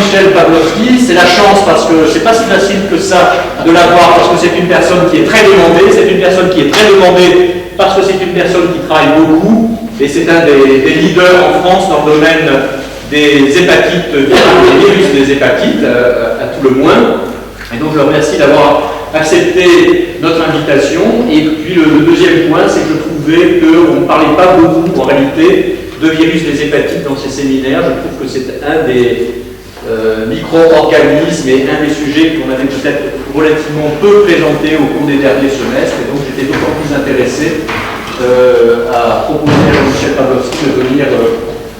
Michel Pawlowski. C'est la chance parce que c'est pas si facile que ça de l'avoir, parce que c'est une personne qui est très demandée. C'est une personne qui est très demandée parce que c'est une personne qui travaille beaucoup. Et c'est un des leaders en France dans le domaine des hépatites virales, des virus des hépatites, à tout le moins. Et donc je le remercie d'avoir accepté notre invitation. Et puis le deuxième point, c'est que je trouvais qu'on ne parlait pas beaucoup en réalité de virus des hépatites dans ces séminaires. Je trouve que c'est un des micro-organismes et un des sujets qu'on avait peut-être relativement peu présenté au cours des derniers semestres. Et donc j'étais d'autant plus intéressé à proposer à Michel Pawlowski de venir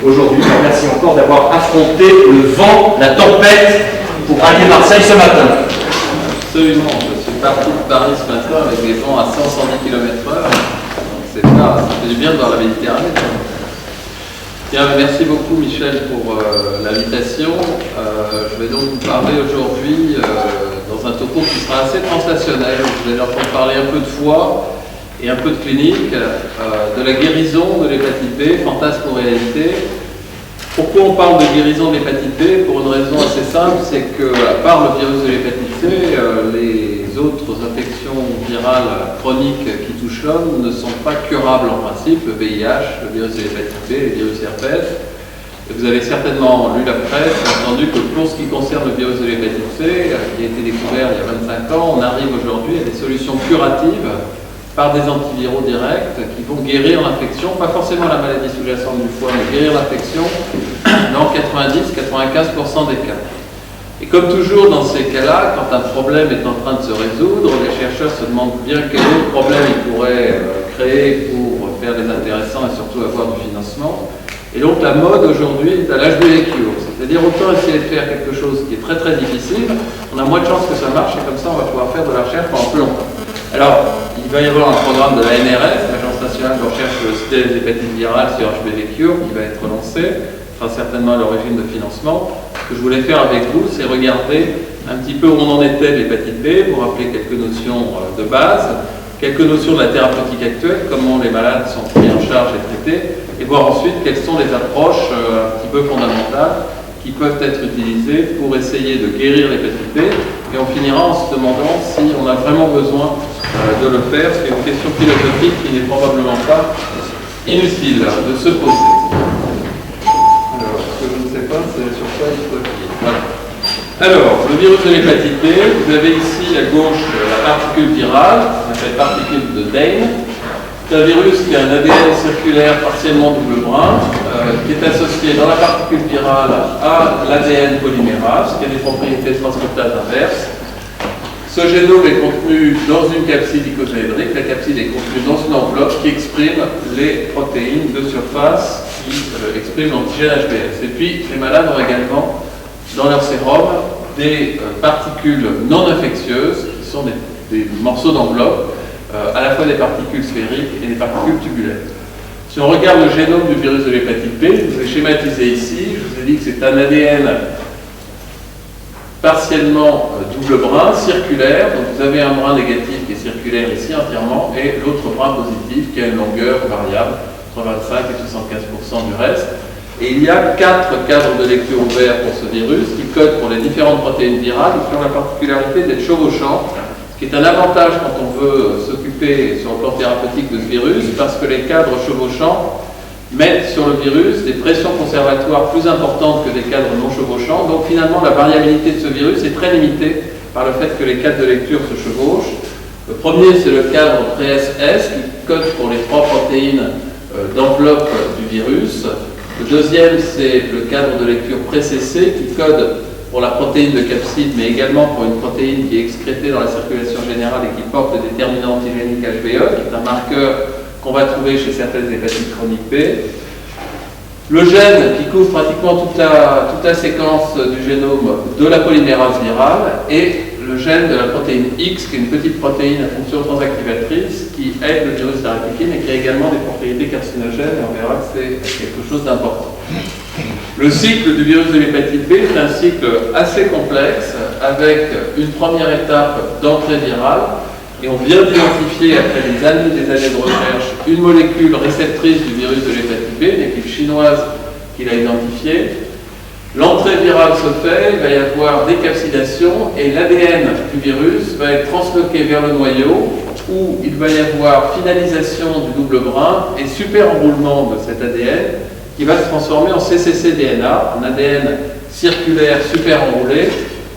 aujourd'hui. Merci encore d'avoir affronté le vent, la tempête pour aller à Marseille ce matin. Absolument, je suis parti de Paris ce matin avec des vents à 100-110 km/h. Donc c'est ça fait du bien de voir la Méditerranée. Bien, merci beaucoup Michel pour l'invitation. Je vais donc vous parler aujourd'hui dans un topo qui sera assez translationnel. Vous allez entendre parler un peu de foi et un peu de clinique, de la guérison de l'hépatite B, fantasme ou réalité. Pourquoi on parle de guérison de l'hépatite B? Pour une raison assez simple, c'est que, à part le virus de l'hépatite C, les autres infections virales chroniques qui touchent l'homme ne sont pas curables en principe, le VIH, le virus de l'hépatite B, le virus herpès. Et vous avez certainement lu la presse, entendu que pour ce qui concerne le virus de l'hépatite C, qui a été découvert il y a 25 ans, on arrive aujourd'hui à des solutions curatives par des antiviraux directs qui vont guérir l'infection, pas forcément la maladie sous-jacente du foie, mais guérir l'infection dans 90-95% des cas. Et comme toujours dans ces cas-là, quand un problème est en train de se résoudre, les chercheurs se demandent bien quel autre problème ils pourraient créer pour faire des intéressants et surtout avoir du financement. Et donc la mode aujourd'hui est à l'HBV cure, c'est-à-dire autant essayer de faire quelque chose qui est très très difficile, on a moins de chances que ça marche et comme ça on va pouvoir faire de la recherche pendant plus longtemps. Alors, il va y avoir un programme de la NRS, l'Agence nationale de recherche des hépatites virales sur HBV cure, qui va être lancé, sera certainement à l'origine de financement. Ce que je voulais faire avec vous, c'est regarder un petit peu où on en était de l'hépatite B, vous rappeler quelques notions de base, quelques notions de la thérapeutique actuelle, comment les malades sont pris en charge et traités, et voir ensuite quelles sont les approches un petit peu fondamentales qui peuvent être utilisées pour essayer de guérir l'hépatite B, et on finira en se demandant si on a vraiment besoin de le faire, c'est une question philosophique qui n'est probablement pas inutile de se poser. Alors, ce que je ne sais pas, c'est sur quoi il faut appuyer. Voilà. Alors, le virus de l'hépatite B, vous avez ici à gauche la particule virale, on appelle particule de Dane. C'est un virus qui a un ADN circulaire partiellement double brun, qui est associé dans la particule virale à l'ADN polymérase, qui a des propriétés transcriptales inverses. Ce génome est contenu dans une capside icosaédrique. La capside est contenue dans une enveloppe qui exprime les protéines de surface qui expriment l'antigène HBS. Et puis, les malades ont également dans leur sérum des particules non infectieuses, qui sont des morceaux d'enveloppe, à la fois des particules sphériques et des particules tubulaires. Si on regarde le génome du virus de l'hépatite B, je vous ai schématisé ici, je vous ai dit que c'est un ADN partiellement double brin, circulaire, donc vous avez un brin négatif qui est circulaire ici entièrement, et l'autre brin positif qui a une longueur variable, entre 25 et 75% du reste. Et il y a 4 cadres de lecture ouverts pour ce virus qui codent pour les différentes protéines virales qui ont la particularité d'être chevauchants, ce qui est un avantage quand on veut s'occuper sur le plan thérapeutique de ce virus, parce que les cadres chevauchants mettent sur le virus des pressions conservatoires plus importantes que des cadres non chevauchants. Donc finalement, la variabilité de ce virus est très limitée par le fait que les cadres de lecture se chevauchent. Le premier, c'est le cadre PSS qui code pour les 3 protéines d'enveloppe du virus. Le deuxième, c'est le cadre de lecture pré-CC qui code pour la protéine de capside, mais également pour une protéine qui est excrétée dans la circulation générale et qui porte le déterminant antigénique HBE, qui est un marqueur qu'on va trouver chez certaines hépatites chroniques B. Le gène qui couvre pratiquement toute la séquence du génome de la polymérase virale et le gène de la protéine X, qui est une petite protéine à fonction transactivatrice qui aide le virus à répliquer, mais qui a également des propriétés carcinogènes, et on verra que c'est quelque chose d'important. Le cycle du virus de l'hépatite B est un cycle assez complexe, avec une première étape d'entrée virale, et on vient d'identifier, après des années de recherche, une molécule réceptrice du virus de l'hépatite B, une équipe chinoise qui l'a identifiée. L'entrée virale se fait, il va y avoir décapsidation et l'ADN du virus va être transloqué vers le noyau où il va y avoir finalisation du double brin et super enroulement de cet ADN qui va se transformer en cccDNA, un ADN circulaire super enroulé,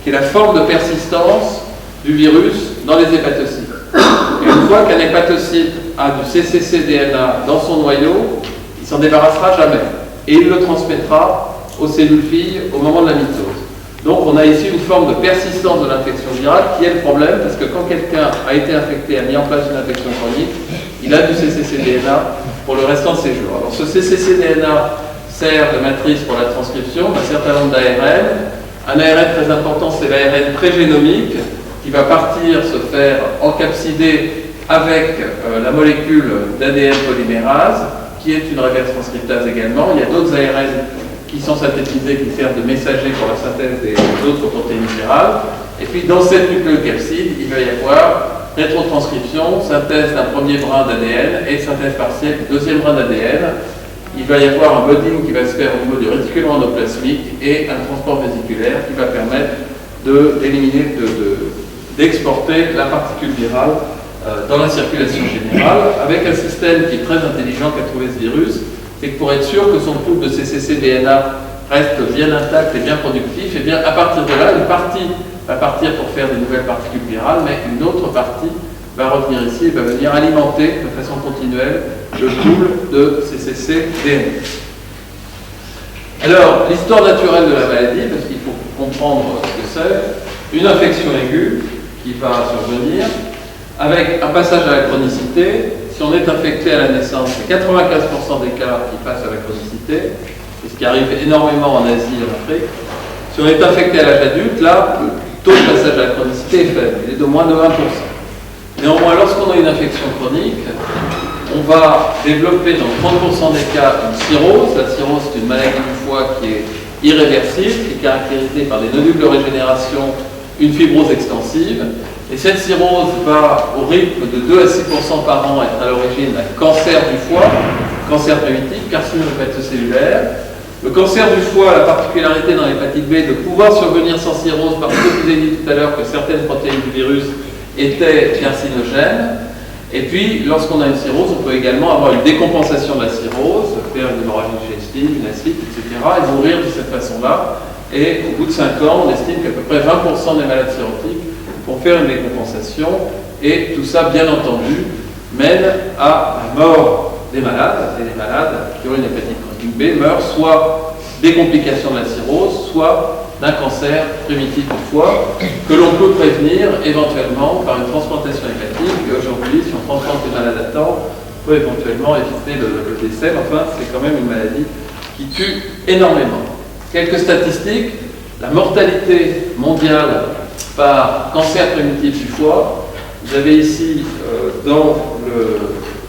qui est la forme de persistance du virus dans les hépatocytes. Et une fois qu'un hépatocyte a du cccDNA dans son noyau, il s'en débarrassera jamais et il le transmettra aux cellules filles au moment de la mitose. Donc on a ici une forme de persistance de l'infection virale qui est le problème parce que quand quelqu'un a été infecté, a mis en place une infection chronique, il a du cccDNA pour le restant de ses jours. Alors ce cccDNA sert de matrice pour la transcription d'un certain nombre d'ARN. Un ARN très important, c'est l'ARN prégénomique qui va partir se faire encapsider avec la molécule d'ADN polymérase qui est une reverse transcriptase également. Il y a d'autres ARN qui sont synthétisés, qui servent de messagers pour la synthèse des autres protéines virales. Et puis dans cette nucléocapside, il va y avoir rétrotranscription, synthèse d'un premier brin d'ADN et synthèse partielle du deuxième brin d'ADN. Il va y avoir un budding qui va se faire au niveau du réticulum endoplasmique et un transport vésiculaire qui va permettre d'éliminer, d'exporter la particule virale dans la circulation générale, avec un système qui est très intelligent qu'a trouvé ce virus. C'est que pour être sûr que son couple de cccDNA reste bien intact et bien productif, et bien à partir de là, une partie va partir pour faire des nouvelles particules virales, mais une autre partie va revenir ici et va venir alimenter de façon continuelle le couple de cccDNA. Alors, l'histoire naturelle de la maladie, parce qu'il faut comprendre ce que c'est, une infection aiguë qui va survenir, avec un passage à la chronicité. Si on est infecté à la naissance, c'est 95% des cas qui passent à la chronicité, c'est ce qui arrive énormément en Asie et en Afrique. Si on est infecté à l'âge adulte, là, le taux de passage à la chronicité est faible, il est de moins de 1%. Néanmoins, lorsqu'on a une infection chronique, on va développer dans 30% des cas une cirrhose. La cirrhose, c'est une maladie du foie qui est irréversible, qui est caractérisée par des nodules de régénération, une fibrose extensive. Et cette cirrhose va, au rythme de 2 à 6% par an, être à l'origine d'un cancer du foie, cancer primitif, carcinome hépatocellulaire. Le cancer du foie a la particularité dans l'hépatite B de pouvoir survenir sans cirrhose parce que je vous ai dit tout à l'heure que certaines protéines du virus étaient carcinogènes. Et puis, lorsqu'on a une cirrhose, on peut également avoir une décompensation de la cirrhose, faire une hémorragie digestive, une acide, etc., et mourir de cette façon-là. Et au bout de 5 ans, on estime qu'à peu près 20% des malades cirrhotiques vont faire une décompensation. Et tout ça, bien entendu, mène à la mort des malades. Et les malades qui ont une hépatite chronique B meurent soit des complications de la cirrhose, soit d'un cancer primitif du foie, que l'on peut prévenir éventuellement par une transplantation hépatique. Et aujourd'hui, si on transplante les malades à temps, on peut éventuellement éviter le décès. Enfin, c'est quand même une maladie qui tue énormément. Quelques statistiques. La mortalité mondiale par cancer primitif du foie. Vous avez ici, dans le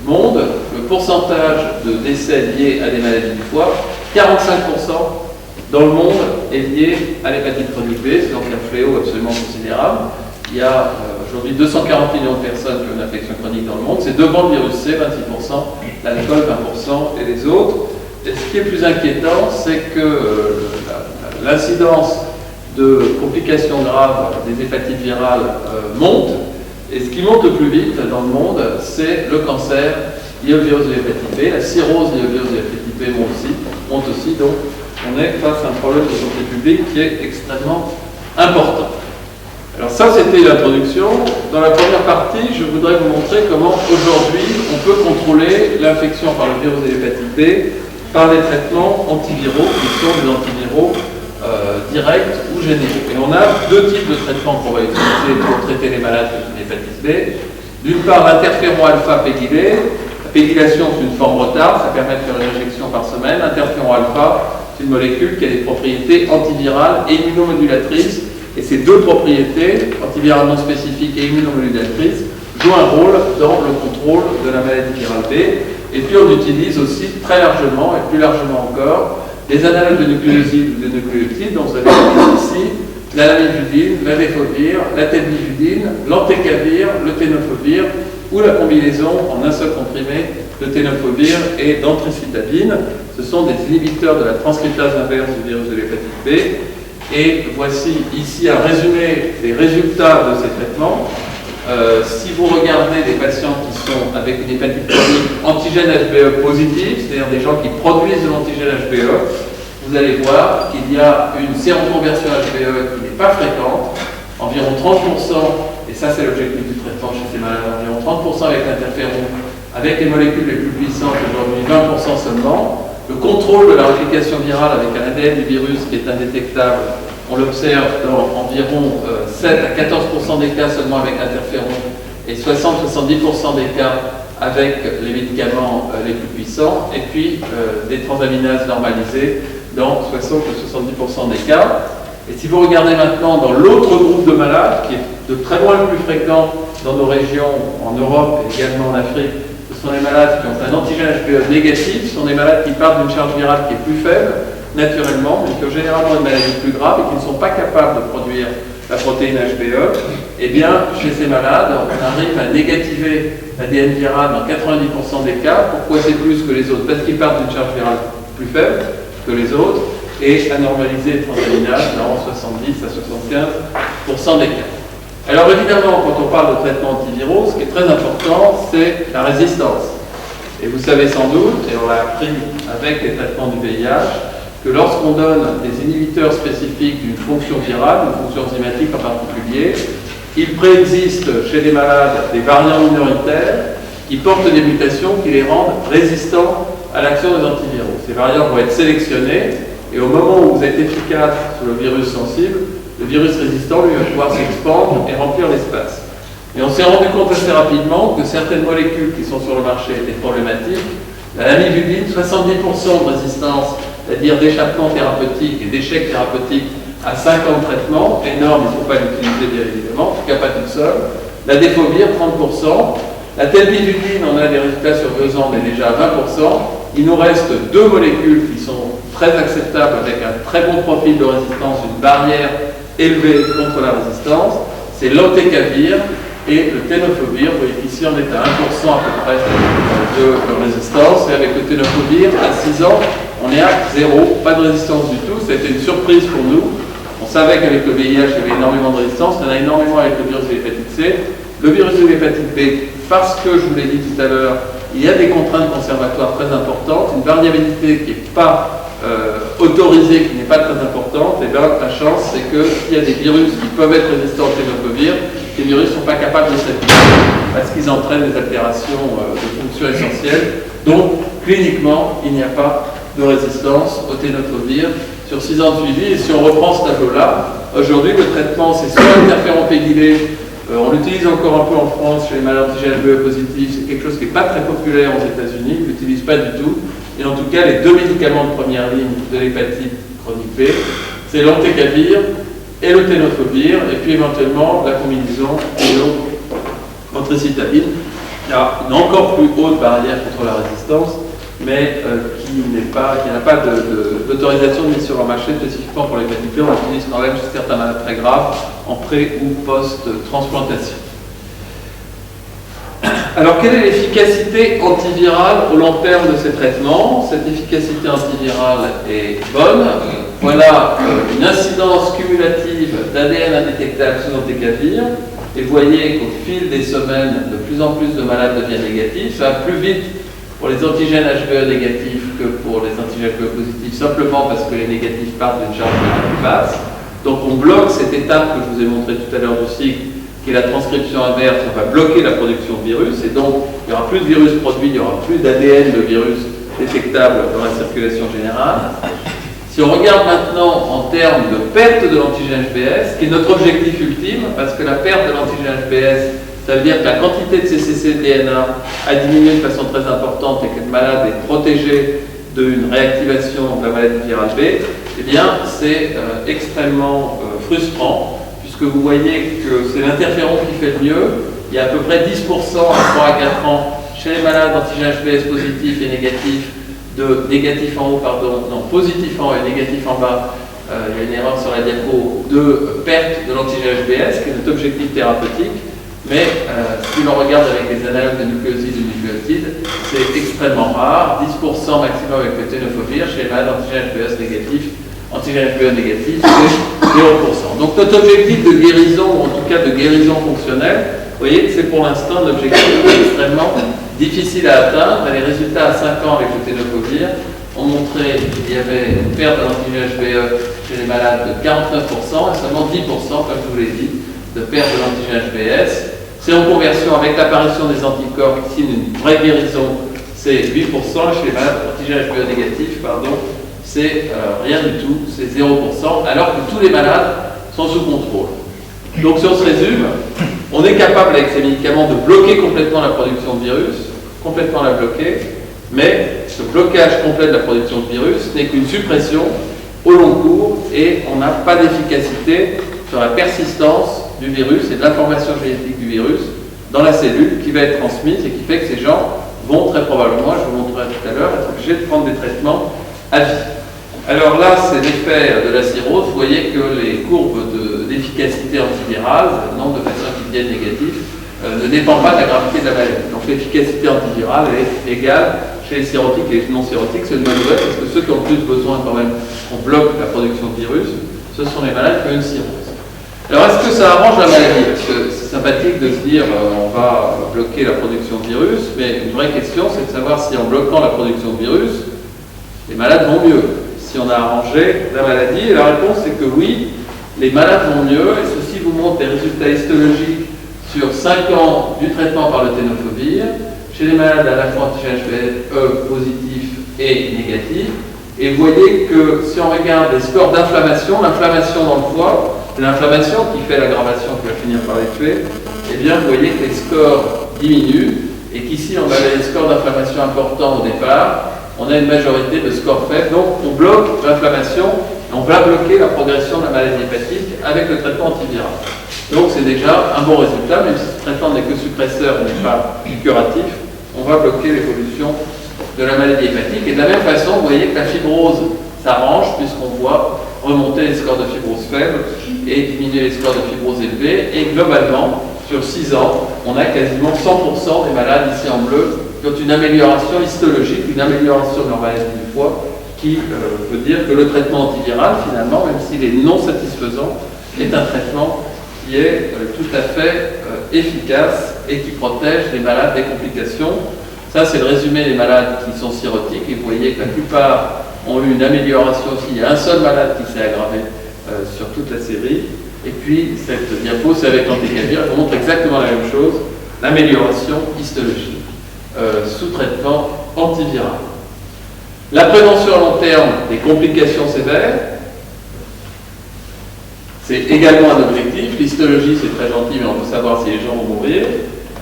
monde, le pourcentage de décès liés à des maladies du foie. 45% dans le monde est lié à l'hépatite chronique B, c'est donc un fléau absolument considérable. Il y a aujourd'hui 240 millions de personnes qui ont une infection chronique dans le monde. C'est devant le virus C, 26%, l'alcool 20% et les autres. Et ce qui est plus inquiétant, c'est que l'incidence de complications graves des hépatites virales monte. Et ce qui monte le plus vite dans le monde, c'est le cancer lié au virus de l'hépatite B. La cirrhose liée au virus de l'hépatite B monte aussi. Donc, on est face à un problème de santé publique qui est extrêmement important. Alors ça, c'était l'introduction. Dans la première partie, je voudrais vous montrer comment aujourd'hui on peut contrôler l'infection par le virus de l'hépatite B par les traitements antiviraux qui sont des antiviraux directs ou génériques. Et on a deux types de traitements qu'on va utiliser pour traiter les malades de l'hépatite B. D'une part, l'interféron alpha pégylé. La pégylation, c'est une forme retard, ça permet de faire une injection par semaine. L'interféron alpha, c'est une molécule qui a des propriétés antivirales et immunomodulatrices. Et ces deux propriétés, antivirales non spécifiques et immunomodulatrices, jouent un rôle dans le contrôle de la maladie virale B. Et puis on utilise aussi très largement, et plus largement encore, des analogues de nucléosides ou de nucléotides, dont vous avez ici la lamivudine, la défovir, la telmivudine, l'antécavir, le ténofovir, ou la combinaison en un seul comprimé de tenofovir et d'antricitabine. Ce sont des inhibiteurs de la transcriptase inverse du virus de l'hépatite B. Et voici ici un résumé des résultats de ces traitements. Si vous regardez des patients qui sont avec une hépatite chronique antigène HBE positive, c'est-à-dire des gens qui produisent de l'antigène HBE, vous allez voir qu'il y a une séroconversion HBE qui n'est pas fréquente, environ 30%, et ça c'est l'objectif du traitement chez ces malades, environ 30% avec l'interféron, avec les molécules les plus puissantes, aujourd'hui 20% seulement. Le contrôle de la réplication virale avec un ADN du virus qui est indétectable, on l'observe dans environ 7 à 14% des cas seulement avec interféron et 60-70% des cas avec les médicaments les plus puissants, et puis des transaminases normalisées dans 60 ou 70% des cas. Et si vous regardez maintenant dans l'autre groupe de malades, qui est de très loin le plus fréquent dans nos régions, en Europe et également en Afrique, ce sont les malades qui ont un antigène HBE négatif, ce sont des malades qui partent d'une charge virale qui est plus faible, naturellement, mais qui ont généralement une maladie plus grave et qui ne sont pas capables de produire la protéine HBE. Eh bien, chez ces malades, on arrive à négativer l'ADN viral dans 90% des cas. Pourquoi c'est plus que les autres? Parce qu'ils partent d'une charge virale plus faible que les autres, et à normaliser les transaminases dans 70 à 75% des cas. Alors évidemment, quand on parle de traitement antiviraux, ce qui est très important, c'est la résistance. Et vous savez sans doute, et on l'a appris avec les traitements du VIH, que lorsqu'on donne des inhibiteurs spécifiques d'une fonction virale, d'une fonction enzymatique en particulier, il préexiste chez les malades des variants minoritaires qui portent des mutations qui les rendent résistants à l'action des antiviraux. Ces variants vont être sélectionnés, et au moment où vous êtes efficace sur le virus sensible, le virus résistant, lui, va pouvoir s'expandre et remplir l'espace. Et on s'est rendu compte assez rapidement que certaines molécules qui sont sur le marché étaient problématiques. La lamivudine, 70% de résistance, c'est-à-dire d'échappement thérapeutique et d'échec thérapeutique à 5 ans de traitement, énorme, il ne faut pas l'utiliser bien évidemment, en tout cas pas toute seule. La défovir, 30%. La telmivudine, on a des résultats sur 2 ans, mais déjà à 20%. Il nous reste 2 molécules qui sont très acceptables avec un très bon profil de résistance, une barrière élevée contre la résistance. C'est l'entecavir et le tenofovir. Vous voyez qu'ici on est à 1% à peu près de résistance, et avec le tenofovir, à 6 ans, on est à 0, pas de résistance du tout. Ça a été une surprise pour nous. On savait qu'avec le VIH, il y avait énormément de résistance. Il y en a énormément avec le virus de l'hépatite C. Le virus de l'hépatite B, parce que, je vous l'ai dit tout à l'heure, il y a des contraintes conservatoires très importantes, une variabilité qui n'est pas autorisée, qui n'est pas très importante. Et bien, la chance, c'est que s'il y a des virus qui peuvent être résistants au tenofovir, ces virus ne sont pas capables de s'appliquer parce qu'ils entraînent des altérations de fonctions essentielles. Donc, cliniquement, il n'y a pas de résistance au tenofovir sur 6 ans de suivi. Et si on reprend ce tableau-là, aujourd'hui, le traitement, c'est soit l'interféron pégylé. On l'utilise encore un peu en France chez les malades antigènes HBE positifs. C'est quelque chose qui n'est pas très populaire aux États-Unis. Ils ne l'utilisent pas du tout. Et en tout cas, les 2 médicaments de première ligne de l'hépatite chronique B, c'est l'entecavir et le tenofovir, et puis éventuellement la combinaison de l'antricitabine. Il y a une encore plus haute barrière contre la résistance, mais qui n'a pas d'autorisation de mise sur le marché spécifiquement pour l'hépatite B. On l'utilise quand même chez certains malades très graves en pré- ou post-transplantation. Alors, quelle est l'efficacité antivirale au long terme de ces traitements? Cette efficacité antivirale est bonne. Voilà une incidence cumulative d'ADN indétectable sous entecavir. Et vous voyez qu'au fil des semaines, de plus en plus de malades deviennent négatifs. Ça va plus vite pour les antigènes HBE négatifs que pour les antigènes HBE positifs, simplement parce que les négatifs partent d'une charge plus basse. Donc on bloque cette étape que je vous ai montrée tout à l'heure du cycle, qui est la transcription inverse. On va bloquer la production de virus, et donc il n'y aura plus de virus produit, il n'y aura plus d'ADN de virus détectable dans la circulation générale. Si on regarde maintenant en termes de perte de l'antigène HBS, qui est notre objectif ultime, parce que la perte de l'antigène HBS, ça veut dire que la quantité de cccDNA a diminué de façon très importante et que le malade est protégé d'une réactivation de la maladie virale B, eh bien c'est extrêmement frustrant, puisque vous voyez que c'est l'interféron qui fait le mieux. Il y a à peu près 10% à 3 à 4 ans chez les malades d'antigène HBS positifs et négatifs, de négatif en haut, pardon, non, positif en haut et négatif en bas, il y a une erreur sur la diapo, de perte de l'antigène HBS, qui est notre objectif thérapeutique. Mais si l'on regarde avec les analogues de nucléosides ou nucléotides, c'est extrêmement rare, 10% maximum avec le tenofovir, chez les malades antigènes HBE négatifs, antigène HBE négatif, c'est 0%. Donc notre objectif de guérison, ou en tout cas de guérison fonctionnelle, vous voyez que c'est pour l'instant un objectif extrêmement difficile à atteindre. Les résultats à 5 ans avec le tenofovir ont montré qu'il y avait une perte de l'antigène HBE chez les malades de 49% et seulement 10%, comme je vous l'ai dit, de perte de l'antigène HBS. C'est en conversion avec l'apparition des anticorps, ici une vraie guérison, c'est 8%, chez les malades antigène HBE négatifs, c'est rien du tout, c'est 0%, alors que tous les malades sont sous contrôle. Donc si on se résume, on est capable avec ces médicaments de bloquer complètement la production de virus, complètement la bloquer, mais ce blocage complet de la production de virus n'est qu'une suppression au long cours et on n'a pas d'efficacité sur la persistance du virus et de l'information génétique du virus dans la cellule qui va être transmise et qui fait que ces gens vont très probablement, je vous montrerai tout à l'heure, être obligés de prendre des traitements à vie. Alors là, c'est l'effet de la cirrhose. Vous voyez que les courbes d'efficacité antivirale, le nombre de patients qui deviennent négatifs, ne dépend pas de la gravité de la maladie. Donc l'efficacité antivirale est égale chez les cirrhotiques et les non-cirrhotiques. C'est une bonne nouvelle parce que ceux qui ont le plus besoin quand même qu'on bloque la production de virus, ce sont les malades qui ont une cirrhose. Alors est-ce que ça arrange la maladie? Parce que c'est sympathique de se dire on va bloquer la production de virus, mais une vraie question c'est de savoir si en bloquant la production de virus, les malades vont mieux. Si on a arrangé la maladie, et la réponse est que oui, les malades vont mieux, et ceci vous montre les résultats histologiques sur 5 ans du traitement par le tenofovir, chez les malades à la fois antigène HBe positif et négatif, et vous voyez que si on regarde les scores d'inflammation, l'inflammation dans le foie, c'est l'inflammation qui fait l'aggravation qui va finir par les tuer, et bien vous voyez que les scores diminuent, et qu'ici on avait des scores d'inflammation importants au départ, on a une majorité de scores faibles, donc on bloque l'inflammation, et on va bloquer la progression de la maladie hépatique avec le traitement antiviral. Donc c'est déjà un bon résultat, même si ce traitement n'est que suppresseur et n'est pas curatif, on va bloquer l'évolution de la maladie hépatique. Et de la même façon, vous voyez que la fibrose s'arrange, puisqu'on voit remonter les scores de fibrose faibles et diminuer les scores de fibrose élevés, et globalement, sur 6 ans, on a quasiment 100% des malades ici en bleu qui ont une amélioration histologique, une amélioration de leur maladie du foie, qui veut dire que le traitement antiviral, finalement, même s'il est non satisfaisant, est un traitement qui est tout à fait efficace et qui protège les malades des complications. Ça, c'est le résumé des malades qui sont cirrhotiques, et vous voyez que la plupart ont eu une amélioration aussi. Il y a un seul malade qui s'est aggravé sur toute la série. Et puis, cette diapo, c'est avec l'anticavir, elle vous montre exactement la même chose, l'amélioration histologique sous traitement antiviral. La prévention à long terme des complications sévères, c'est également un objectif. L'histologie, c'est très gentil, mais on veut savoir si les gens vont mourir.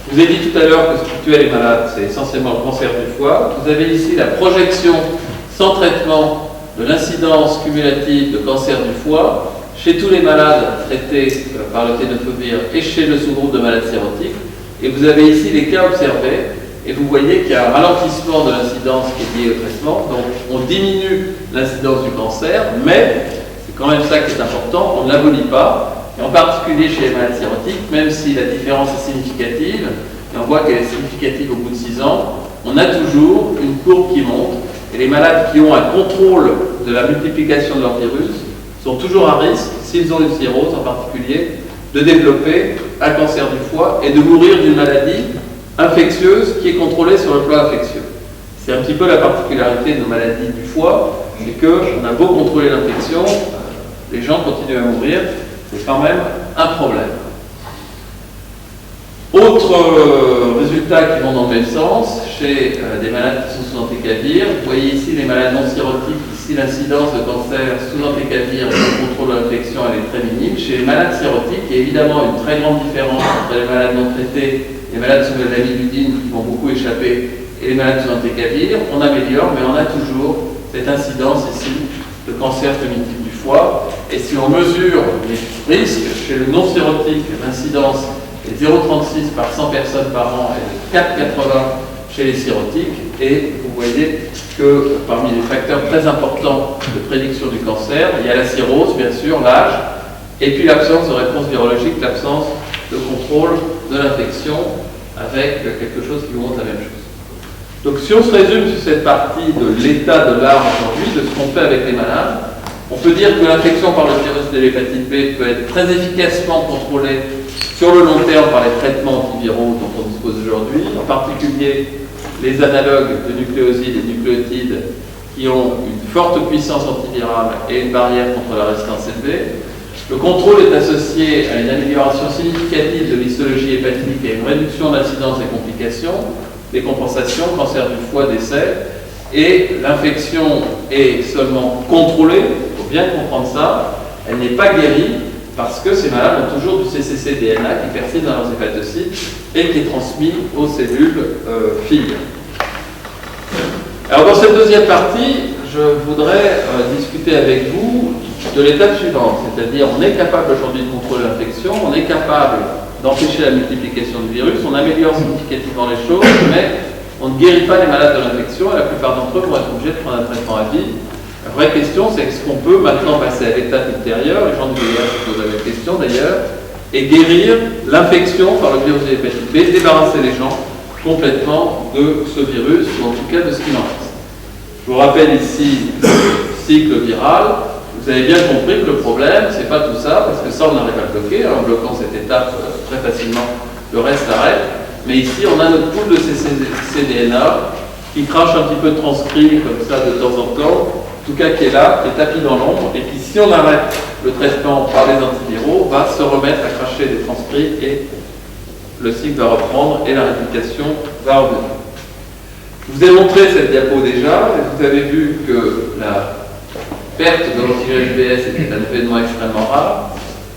Je vous ai dit tout à l'heure que ce qui tuait les malades, c'est essentiellement le cancer du foie. Vous avez ici la projection sans traitement de l'incidence cumulative de cancer du foie chez tous les malades traités par le tenofovir et chez le sous-groupe de malades cirrhotiques. Et vous avez ici les cas observés, et vous voyez qu'il y a un ralentissement de l'incidence qui est lié au traitement. Donc on diminue l'incidence du cancer, mais c'est quand même ça qui est important, on ne l'abolit pas. Et en particulier chez les malades cirrhotiques, même si la différence est significative, et on voit qu'elle est significative au bout de 6 ans, on a toujours une courbe qui monte, et les malades qui ont un contrôle de la multiplication de leur virus sont toujours à risque, s'ils ont une cirrhose en particulier, de développer un cancer du foie et de mourir d'une maladie infectieuse qui est contrôlée sur le plan infectieux. C'est un petit peu la particularité de nos maladies du foie, c'est qu'on a beau contrôler l'infection, les gens continuent à mourir, c'est quand même un problème. Autres résultats qui vont dans le même sens, chez des malades qui sont sous antécavir, vous voyez ici les malades non cirrhotiques, ici l'incidence de cancer sous antécavir et le contrôle de l'infection, elle est très minime. Chez les malades cirrhotiques, il y a évidemment une très grande différence entre les malades non traités, les malades sous l'amidudine qui vont beaucoup échapper, et les malades sous antécavir. On améliore, mais on a toujours cette incidence ici de cancer primitif du foie. Et si on mesure les risques chez le non cirrhotique, l'incidence est 0,36 par 100 personnes par an et 4,80 chez les cirrhotiques. Et vous voyez que parmi les facteurs très importants de prédiction du cancer, il y a la cirrhose, bien sûr, l'âge, et puis l'absence de réponse virologique, l'absence le contrôle de l'infection avec quelque chose qui vous montre la même chose. Donc si on se résume sur cette partie de l'état de l'art aujourd'hui, de ce qu'on fait avec les malades, on peut dire que l'infection par le virus de l'hépatite B peut être très efficacement contrôlée sur le long terme par les traitements antiviraux dont on dispose aujourd'hui, en particulier les analogues de nucléosides et nucléotides qui ont une forte puissance antivirale et une barrière contre la résistance élevée. Le contrôle est associé à une amélioration significative de l'histologie hépatique et à une réduction de l'incidence des complications, des compensations, cancer du foie, décès, et l'infection est seulement contrôlée, il faut bien comprendre ça, elle n'est pas guérie parce que ces malades ont toujours du cccDNA qui persiste dans leurs hépatocytes et qui est transmis aux cellules filles. Alors dans cette deuxième partie, je voudrais discuter avec vous de l'étape suivante, c'est-à-dire on est capable aujourd'hui de contrôler l'infection, on est capable d'empêcher la multiplication du virus, on améliore significativement les choses, mais on ne guérit pas les malades de l'infection et la plupart d'entre eux vont être obligés de prendre un traitement à vie. La vraie question, c'est est-ce qu'on peut maintenant passer à l'étape ultérieure, les gens du VIH se posent la question d'ailleurs, et guérir l'infection par le virus de l'hépatite B, débarrasser les gens complètement de ce virus, ou en tout cas de ce qu'il en reste. Je vous rappelle ici le cycle viral. Vous avez bien compris que le problème, c'est pas tout ça, parce que ça, on n'arrive pas à le bloquer. En bloquant cette étape, très facilement, le reste arrête. Mais ici, on a notre pool de cccDNA qui crache un petit peu de transcrit, comme ça, de temps en temps, en tout cas qui est là, qui est tapis dans l'ombre, et qui, si on arrête le traitement par les antiviraux, va se remettre à cracher des transcrits, et le cycle va reprendre, et la réplication va revenir. Je vous ai montré cette diapo déjà, et vous avez vu que la perte de l'antigène HBS était un événement extrêmement rare.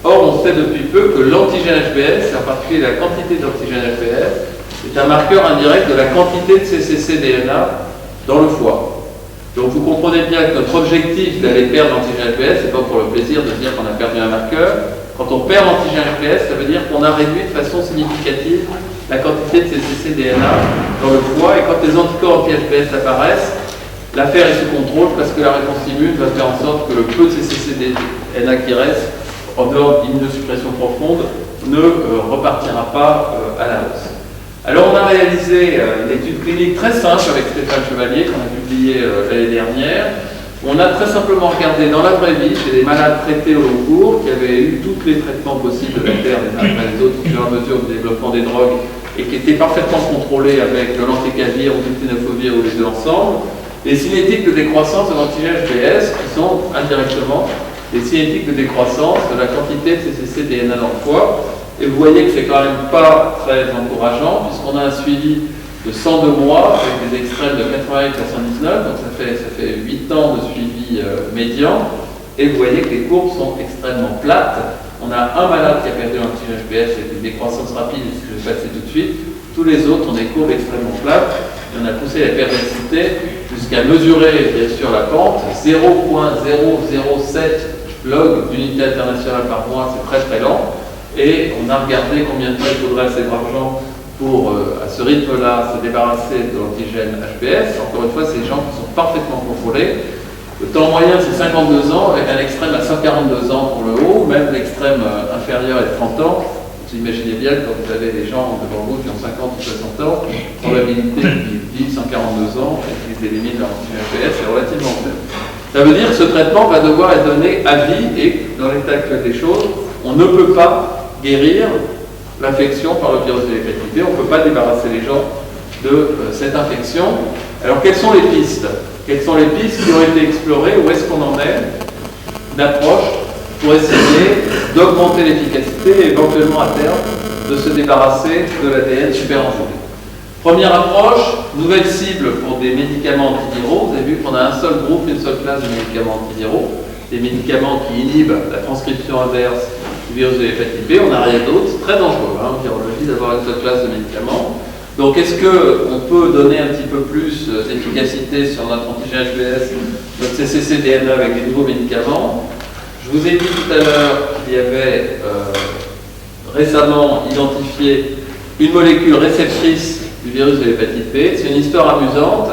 Or, on sait depuis peu que l'antigène HBS, en particulier la quantité d'antigène HBS, est un marqueur indirect de la quantité de cccDNA dans le foie. Donc vous comprenez bien que notre objectif d'aller perdre l'antigène HBS, ce n'est pas pour le plaisir de dire qu'on a perdu un marqueur. Quand on perd l'antigène HBS, ça veut dire qu'on a réduit de façon significative la quantité de cccDNA dans le foie, et quand les anticorps anti-HBS apparaissent, l'affaire est sous contrôle parce que la réponse immune va faire en sorte que le peu de cccDNA qui reste, en dehors d'immunosuppression profonde, ne repartira pas à la hausse. Alors on a réalisé une étude clinique très simple avec Stéphane Chevalier qu'on a publiée l'année dernière. On a très simplement regardé dans la vraie vie chez des malades traités au long cours qui avaient eu tous les traitements possibles de la Terre les uns après les autres au fur et à mesure du développement des drogues et qui étaient parfaitement contrôlés avec de l'antécavir ou du tenofovir ou les deux ensemble. Les cinétiques de décroissance de l'antigène HBS qui sont indirectement les cinétiques de décroissance de la quantité de cccDNA dans le foie. Et vous voyez que c'est quand même pas très encourageant puisqu'on a un suivi de 102 mois avec des extrêmes de 88 à 119, donc ça fait 8 ans de suivi médian. Et vous voyez que les courbes sont extrêmement plates. On a un malade qui a perdu l'antigène HBS avec une décroissance rapide, ce que je vais passer tout de suite. Tous les autres ont des courbes extrêmement plates. Et on a poussé la perversité jusqu'à mesurer, bien sûr, la pente. 0,007 log d'unité internationale par mois, c'est très très lent. Et on a regardé combien de temps il faudrait assez d'argent pour, à ce rythme-là, se débarrasser de l'antigène HBS. Encore une fois, c'est des gens qui sont parfaitement contrôlés. Le temps moyen, c'est 52 ans, avec un extrême à 142 ans pour le haut, même l'extrême inférieur est de 30 ans. Vous imaginez bien que quand vous avez des gens devant vous qui ont 50 ou 60 ans, la probabilité qu'ils vivent 142 ans et qu'ils éliminent leur antigène HBS est relativement faible. Ça veut dire que ce traitement va devoir être donné à vie et, dans l'état actuel des choses, on ne peut pas guérir l'infection par le virus de l'hépatite B, on ne peut pas débarrasser les gens de cette infection. Alors quelles sont les pistes? Quelles sont les pistes qui ont été explorées? Où est-ce qu'on en est d'approche pour essayer d'augmenter l'efficacité et éventuellement à terme de se débarrasser de l'ADN superenjolé? Première approche, nouvelle cible pour des médicaments antiviraux. Vous avez vu qu'on a un seul groupe, une seule classe de médicaments antiviraux, des médicaments qui inhibent la transcription inverse du virus de l'hépatite B. On n'a rien d'autre, c'est très dangereux en virologie d'avoir une seule classe de médicaments. Donc est-ce qu'on peut donner un petit peu plus d'efficacité sur notre antigène HBS, notre cccDNA avec des nouveaux médicaments? Je vous ai dit tout à l'heure qu'il y avait récemment identifié une molécule réceptrice du virus de l'hépatite B. C'est une histoire amusante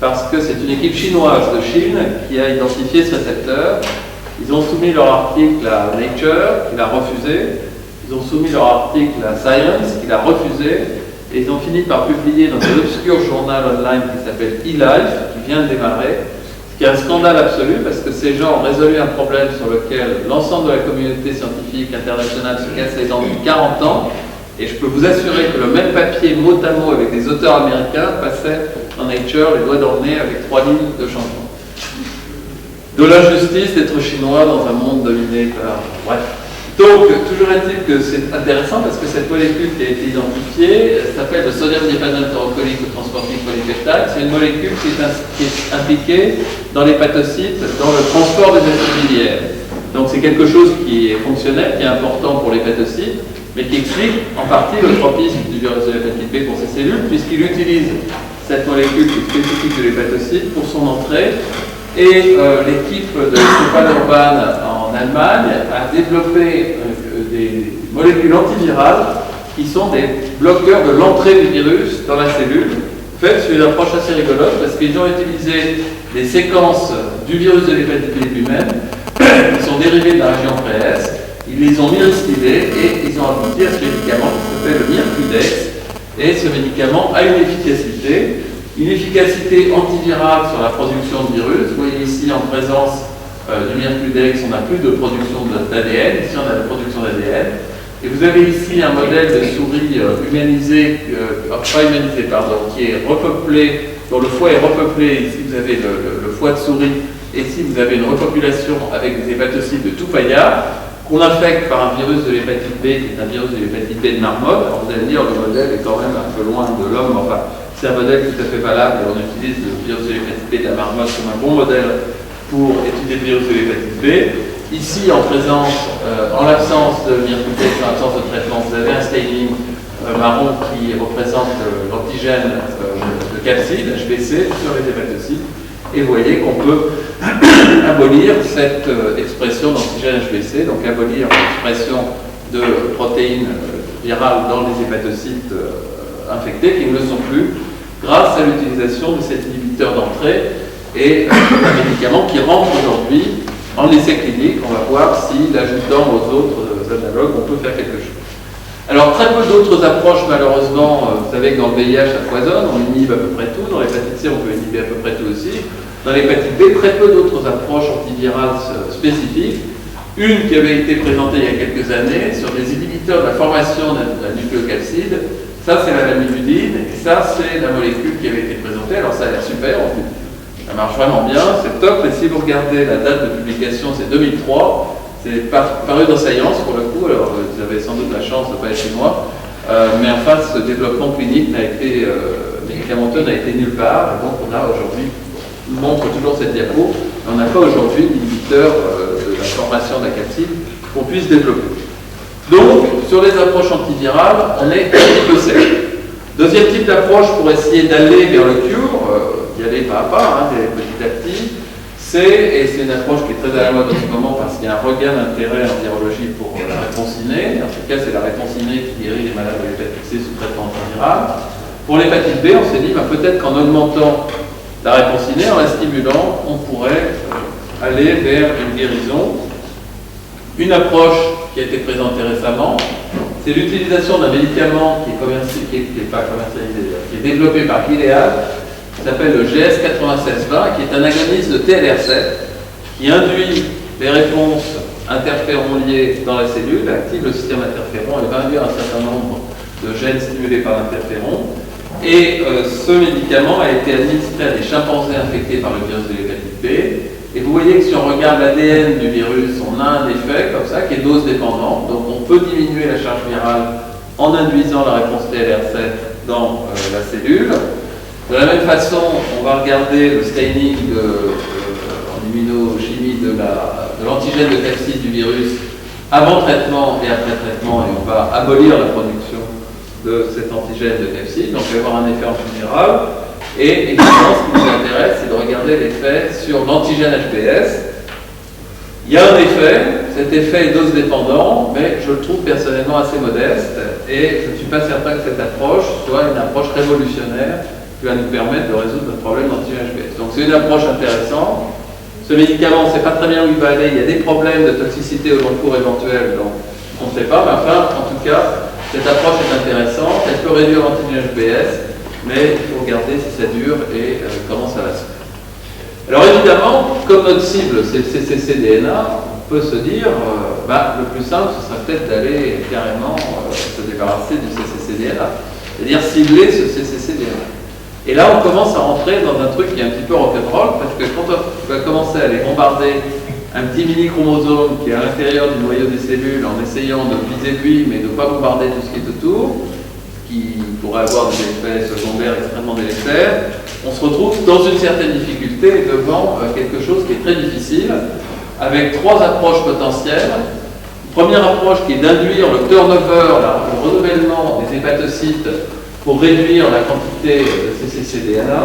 parce que c'est une équipe chinoise de Chine qui a identifié ce récepteur. Ils ont soumis leur article à Nature, qui l'a refusé. Ils ont soumis leur article à Science, qu'il a refusé, et ils ont fini par publier dans un obscur journal online qui s'appelle eLife, qui vient de démarrer, ce qui est un scandale absolu parce que ces gens ont résolu un problème sur lequel l'ensemble de la communauté scientifique internationale se casse les dents depuis 40 ans, et je peux vous assurer que le même papier mot à mot avec des auteurs américains passait dans Nature, les doigts dans le nez, avec 3 lignes de changement. De l'injustice d'être chinois dans un monde dominé par... Bref. Donc, toujours est-il que c'est intéressant parce que cette molécule qui a été identifiée s'appelle le sodium diphenol taurocholique ou transporting polypeptide. C'est une molécule qui est impliquée dans l'hépatocyte, dans le transport des acides biliaires. Donc, c'est quelque chose qui est fonctionnel, qui est important pour l'hépatocyte, mais qui explique en partie le tropisme du virus de l'hépatite B pour ces cellules, puisqu'il utilise cette molécule qui est spécifique de l'hépatocyte pour son entrée. Et l'équipe de Stéphane Urban en Allemagne a développé des molécules antivirales qui sont des bloqueurs de l'entrée du virus dans la cellule. En fait, c'est une approche assez rigolote parce qu'ils ont utilisé des séquences du virus de l'hépatite B lui-même qui sont dérivées de la région préesse. Ils les ont myristylées et ils ont abouti à ce médicament qui s'appelle le Myrcudex. Et ce médicament a une efficacité antivirale sur la production de virus. Vous voyez ici en présence du Myrcudex, on n'a plus de production d'ADN, ici on a la production d'ADN. Et vous avez ici un modèle de souris humanisé, qui est repeuplé, dont le foie est repeuplé. Ici vous avez le foie de souris, et ici vous avez une repopulation avec des hépatocytes de tout paillard, qu'on infecte par un virus de l'hépatite B, qui est un virus de l'hépatite B de marmotte. Alors vous allez me dire, le modèle est quand même un peu loin de l'homme, enfin, c'est un modèle tout à fait valable, et on utilise le virus de l'hépatite B de la marmotte comme un bon modèle pour étudier le virus de l'hépatite B. Ici, en l'absence de Myrcudex, en l'absence de traitement, vous avez un staining marron qui représente l'antigène de capside, HBC, sur les hépatocytes. Et vous voyez qu'on peut abolir cette expression d'antigène HBC, donc abolir l'expression de protéines virales dans les hépatocytes infectés qui ne le sont plus, grâce à l'utilisation de cet inhibiteur d'entrée et un médicament qui rentre aujourd'hui en essai clinique. On va voir si, l'ajoutant aux autres analogues, on peut faire quelque chose. Alors, très peu d'autres approches, malheureusement. Vous savez que dans le VIH, ça foisonne, on inhibe à peu près tout. Dans l'hépatite C, on peut inhiber à peu près tout aussi. Dans l'hépatite B, très peu d'autres approches antivirales spécifiques. Une qui avait été présentée il y a quelques années sur des inhibiteurs de la formation de la nucléocapside. Ça, c'est la lamivudine, et ça, c'est la molécule qui avait été présentée. Alors, ça a l'air super, en fait. Ça marche vraiment bien, c'est top. Et si vous regardez la date de publication, c'est 2003. C'est paru dans Science, pour le coup. Alors, vous avez sans doute la chance de ne pas être chez moi. Mais enfin, ce développement clinique médicamenteux n'a été nulle part. Et donc, on a aujourd'hui, montre toujours cette diapo, mais on n'a pas aujourd'hui d'inhibiteur de la formation de la capside qu'on puisse développer. Donc, sur les approches antivirales, on est un petit peu sec. Deuxième type d'approche pour essayer d'aller vers le cure, d'y aller pas à pas, petit à petit, et c'est une approche qui est très à la mode en ce moment parce qu'il y a un regain d'intérêt en virologie pour la réponse innée. En tout cas, c'est la réponse innée qui guérit les malades de l'hépatite C sous traitement antiviral. Pour l'hépatite B, on s'est dit peut-être qu'en augmentant la réponse innée, en la stimulant, on pourrait aller vers une guérison. Une approche qui a été présentée récemment, c'est l'utilisation d'un médicament qui est développé par Gilead, qui s'appelle le GS9620, qui est un agoniste de TLR7, qui induit les réponses interféron liées dans la cellule, active le système interféron et va induire un certain nombre de gènes stimulés par l'interféron. Et ce médicament a été administré à des chimpanzés infectés par le virus de l'hépatite B. Et vous voyez que si on regarde l'ADN du virus, on a un effet comme ça qui est dose dépendant. Donc on peut diminuer la charge virale en induisant la réponse TLR7 dans la cellule. De la même façon, on va regarder le staining en immunochimie de l'antigène de capside du virus avant traitement et après traitement, et on va abolir la production de cet antigène de capside. Donc il va y avoir un effet antiviral. Et évidemment, ce qui nous intéresse, c'est de regarder l'effet sur l'antigène HBS. Il y a un effet, cet effet est dose dépendant, mais je le trouve personnellement assez modeste, et je ne suis pas certain que cette approche soit une approche révolutionnaire qui va nous permettre de résoudre notre problème d'antigène HBS. Donc c'est une approche intéressante. Ce médicament, on ne sait pas très bien où il va aller, il y a des problèmes de toxicité au long cours éventuels, donc On ne sait pas, mais enfin, en tout cas, cette approche est intéressante. Elle peut réduire l'anti-HBS, mais il faut regarder si ça dure et comment ça va se faire. Alors évidemment, comme notre cible c'est le cccDNA, on peut se dire, le plus simple, ce serait peut-être d'aller carrément se débarrasser du cccDNA, c'est-à-dire cibler ce cccDNA. Et là, on commence à rentrer dans un truc qui est un petit peu rock'n'roll, parce que quand on va commencer à aller bombarder un petit mini-chromosome qui est à l'intérieur du noyau des cellules en essayant de viser lui, mais de ne pas bombarder tout ce qui est autour, qui pourrait avoir des effets secondaires extrêmement délétères, on se retrouve dans une certaine difficulté devant quelque chose qui est très difficile, avec trois approches potentielles. Première approche qui est d'induire le turnover, le renouvellement des hépatocytes pour réduire la quantité de cccDNA.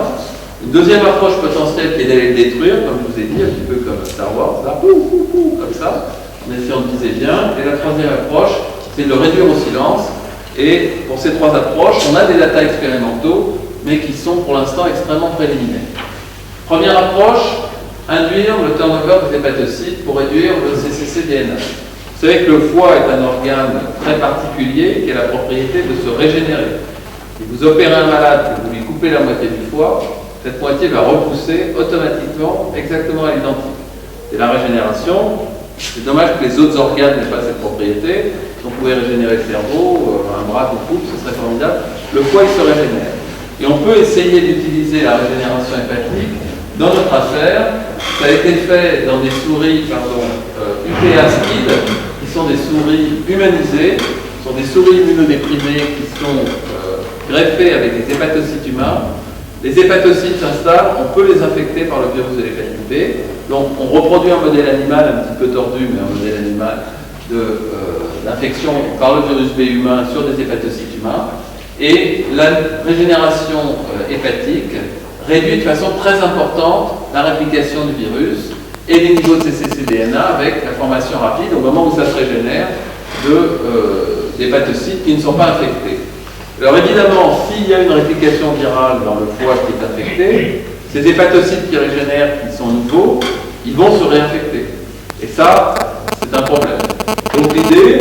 Une deuxième approche potentielle qui est d'aller le détruire, comme je vous ai dit, un petit peu comme Star Wars, là, comme ça, en essayant de viser bien. Et la troisième approche, c'est de le réduire au silence. Et pour ces trois approches, on a des data expérimentaux, mais qui sont pour l'instant extrêmement préliminaires. Première approche, induire le turnover des hépatocytes pour réduire le cccDNA. Vous savez que le foie est un organe très particulier qui a la propriété de se régénérer. Si vous opérez un malade, que vous lui coupez la moitié du foie, cette moitié va repousser automatiquement exactement à l'identique. C'est la régénération. C'est dommage que les autres organes n'aient pas cette propriété. Si on pouvait régénérer le cerveau, un bras qu'on coupe, ce serait formidable. Le foie, il se régénère. Et on peut essayer d'utiliser la régénération hépatique dans notre affaire. Ça a été fait dans des souris UPA-SKID, qui sont des souris humanisées. Ce sont des souris immunodéprimées qui sont greffées avec des hépatocytes humains. Les hépatocytes s'installent, on peut les infecter par le virus de l'hépatite B. Donc on reproduit un modèle animal un petit peu tordu, mais un modèle animal d'infection par le virus B humain sur des hépatocytes humains. Et la régénération hépatique réduit de façon très importante la réplication du virus et les niveaux de cccDNA avec la formation rapide, au moment où ça se régénère, d'hépatocytes qui ne sont pas infectés. Alors évidemment, s'il y a une réplication virale dans le foie qui est infecté, ces hépatocytes qui régénèrent, qui sont nouveaux, ils vont se réinfecter. Et ça, c'est un problème. Donc l'idée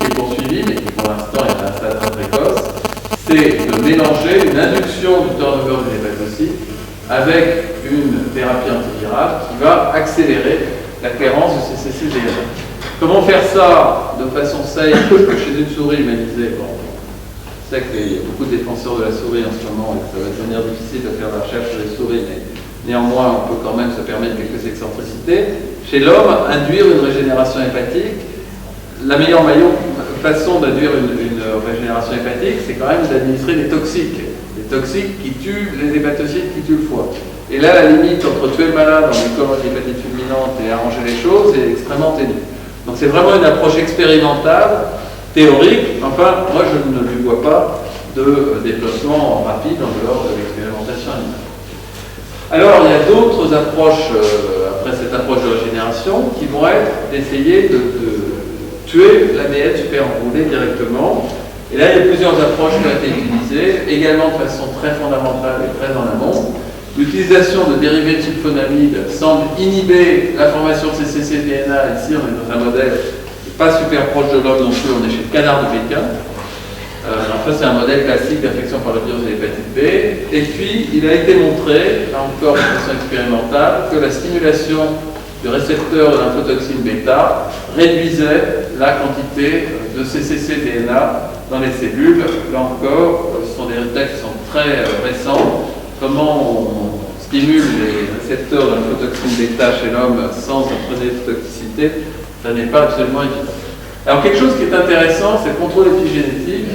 qui est poursuivie, mais qui pour l'instant est à un stade très précoce, c'est de mélanger une induction du turnover des hépatocytes avec une thérapie antivirale qui va accélérer la clairance de ces cccDNA. Comment faire ça de façon safe chez une souris humanisée? Je sais qu'il y a beaucoup de défenseurs de la souris en ce moment et que ça va devenir difficile de faire de la recherche sur les souris, mais néanmoins on peut quand même se permettre quelques excentricités. Chez l'homme, induire une régénération hépatique, la meilleure façon d'induire une régénération hépatique, c'est quand même d'administrer des toxiques qui tuent les hépatocytes, qui tuent le foie. Et là, la limite entre tuer le malade en lui collant une hépatite fulminante et arranger les choses est extrêmement ténue. Donc c'est vraiment une approche expérimentale, théorique. Enfin, moi je ne lui vois pas de développement rapide en dehors de l'expérimentation animale. Alors, il y a d'autres approches, après cette approche de régénération, qui vont être d'essayer de tuer l'ADN super-enroulé directement. Et là, il y a plusieurs approches qui ont été utilisées, également de façon très fondamentale et très en amont. L'utilisation de dérivés de sulfonamide semble inhiber la formation de ces cccDNA. Ici, on est dans un modèle qui n'est pas super proche de l'homme non plus, on est chez le canard de Pékin. Enfin, c'est un modèle classique d'infection par le virus de l'hépatite B. Et puis, il a été montré, là encore de façon expérimentale, que la stimulation du récepteur de lymphotoxine bêta réduisait la quantité de cccDNA dans les cellules. Là encore, ce sont des résultats qui sont très récents. Comment on stimule les récepteurs de lymphotoxine bêta chez l'homme sans entraîner de toxicité, ça n'est pas absolument évident. Alors quelque chose qui est intéressant, c'est le contrôle épigénétique.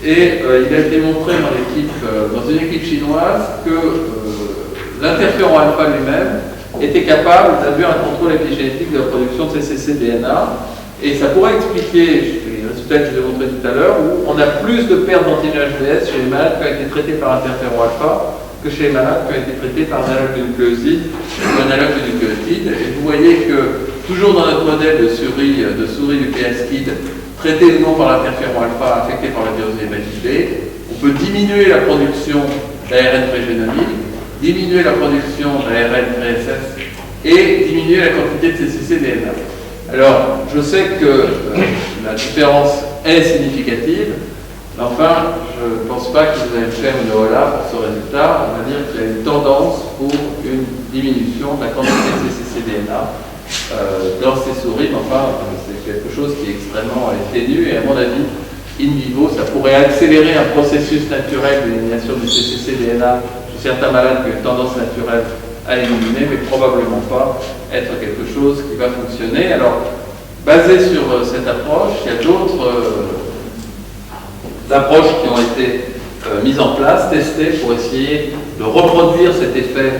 Et il a été montré dans une équipe chinoise que l'interféron alpha lui-même était capable d'induire un contrôle épigénétique de la production de ces cccDNA. Et ça pourrait expliquer les résultats que je vous ai montrés tout à l'heure, où on a plus de pertes d'anti-HBS chez les malades qui ont été traités par interféron alpha que chez les malades qui ont été traités par un analogue de nucléoside ou un analogue de nucléotide. Et vous voyez que, toujours dans notre modèle de souris du PSKID, traité ou non par l'interféron alpha affecté par le virus de l'hépatite B, on peut diminuer la production d'ARN prégénomique, diminuer la production d'ARN pré-SS et diminuer la quantité de cccDNA. Alors, je sais que la différence est significative. Mais enfin, je ne pense pas que vous allez faire une OLA pour ce résultat. On va dire qu'il y a une tendance pour une diminution de la quantité de cccDNA dans ces souris. Mais enfin, c'est quelque chose qui est extrêmement ténu et à mon avis, in vivo, ça pourrait accélérer un processus naturel d'élimination du cccDNA chez certains malades qui ont une tendance naturelle à éliminer, mais probablement pas être quelque chose qui va fonctionner. Alors, basé sur cette approche, il y a d'autres approches qui ont été mises en place, testées pour essayer de reproduire cet effet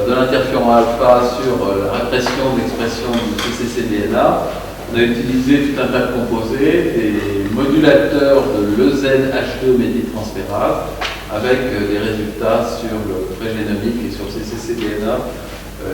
de l'interféron alpha sur la répression de l'expression du cccDNA. On a utilisé tout un tas de composés, des modulateurs de l'EZH2 méthyltransférase, avec des résultats sur le pré-génomique et sur le cccDNA,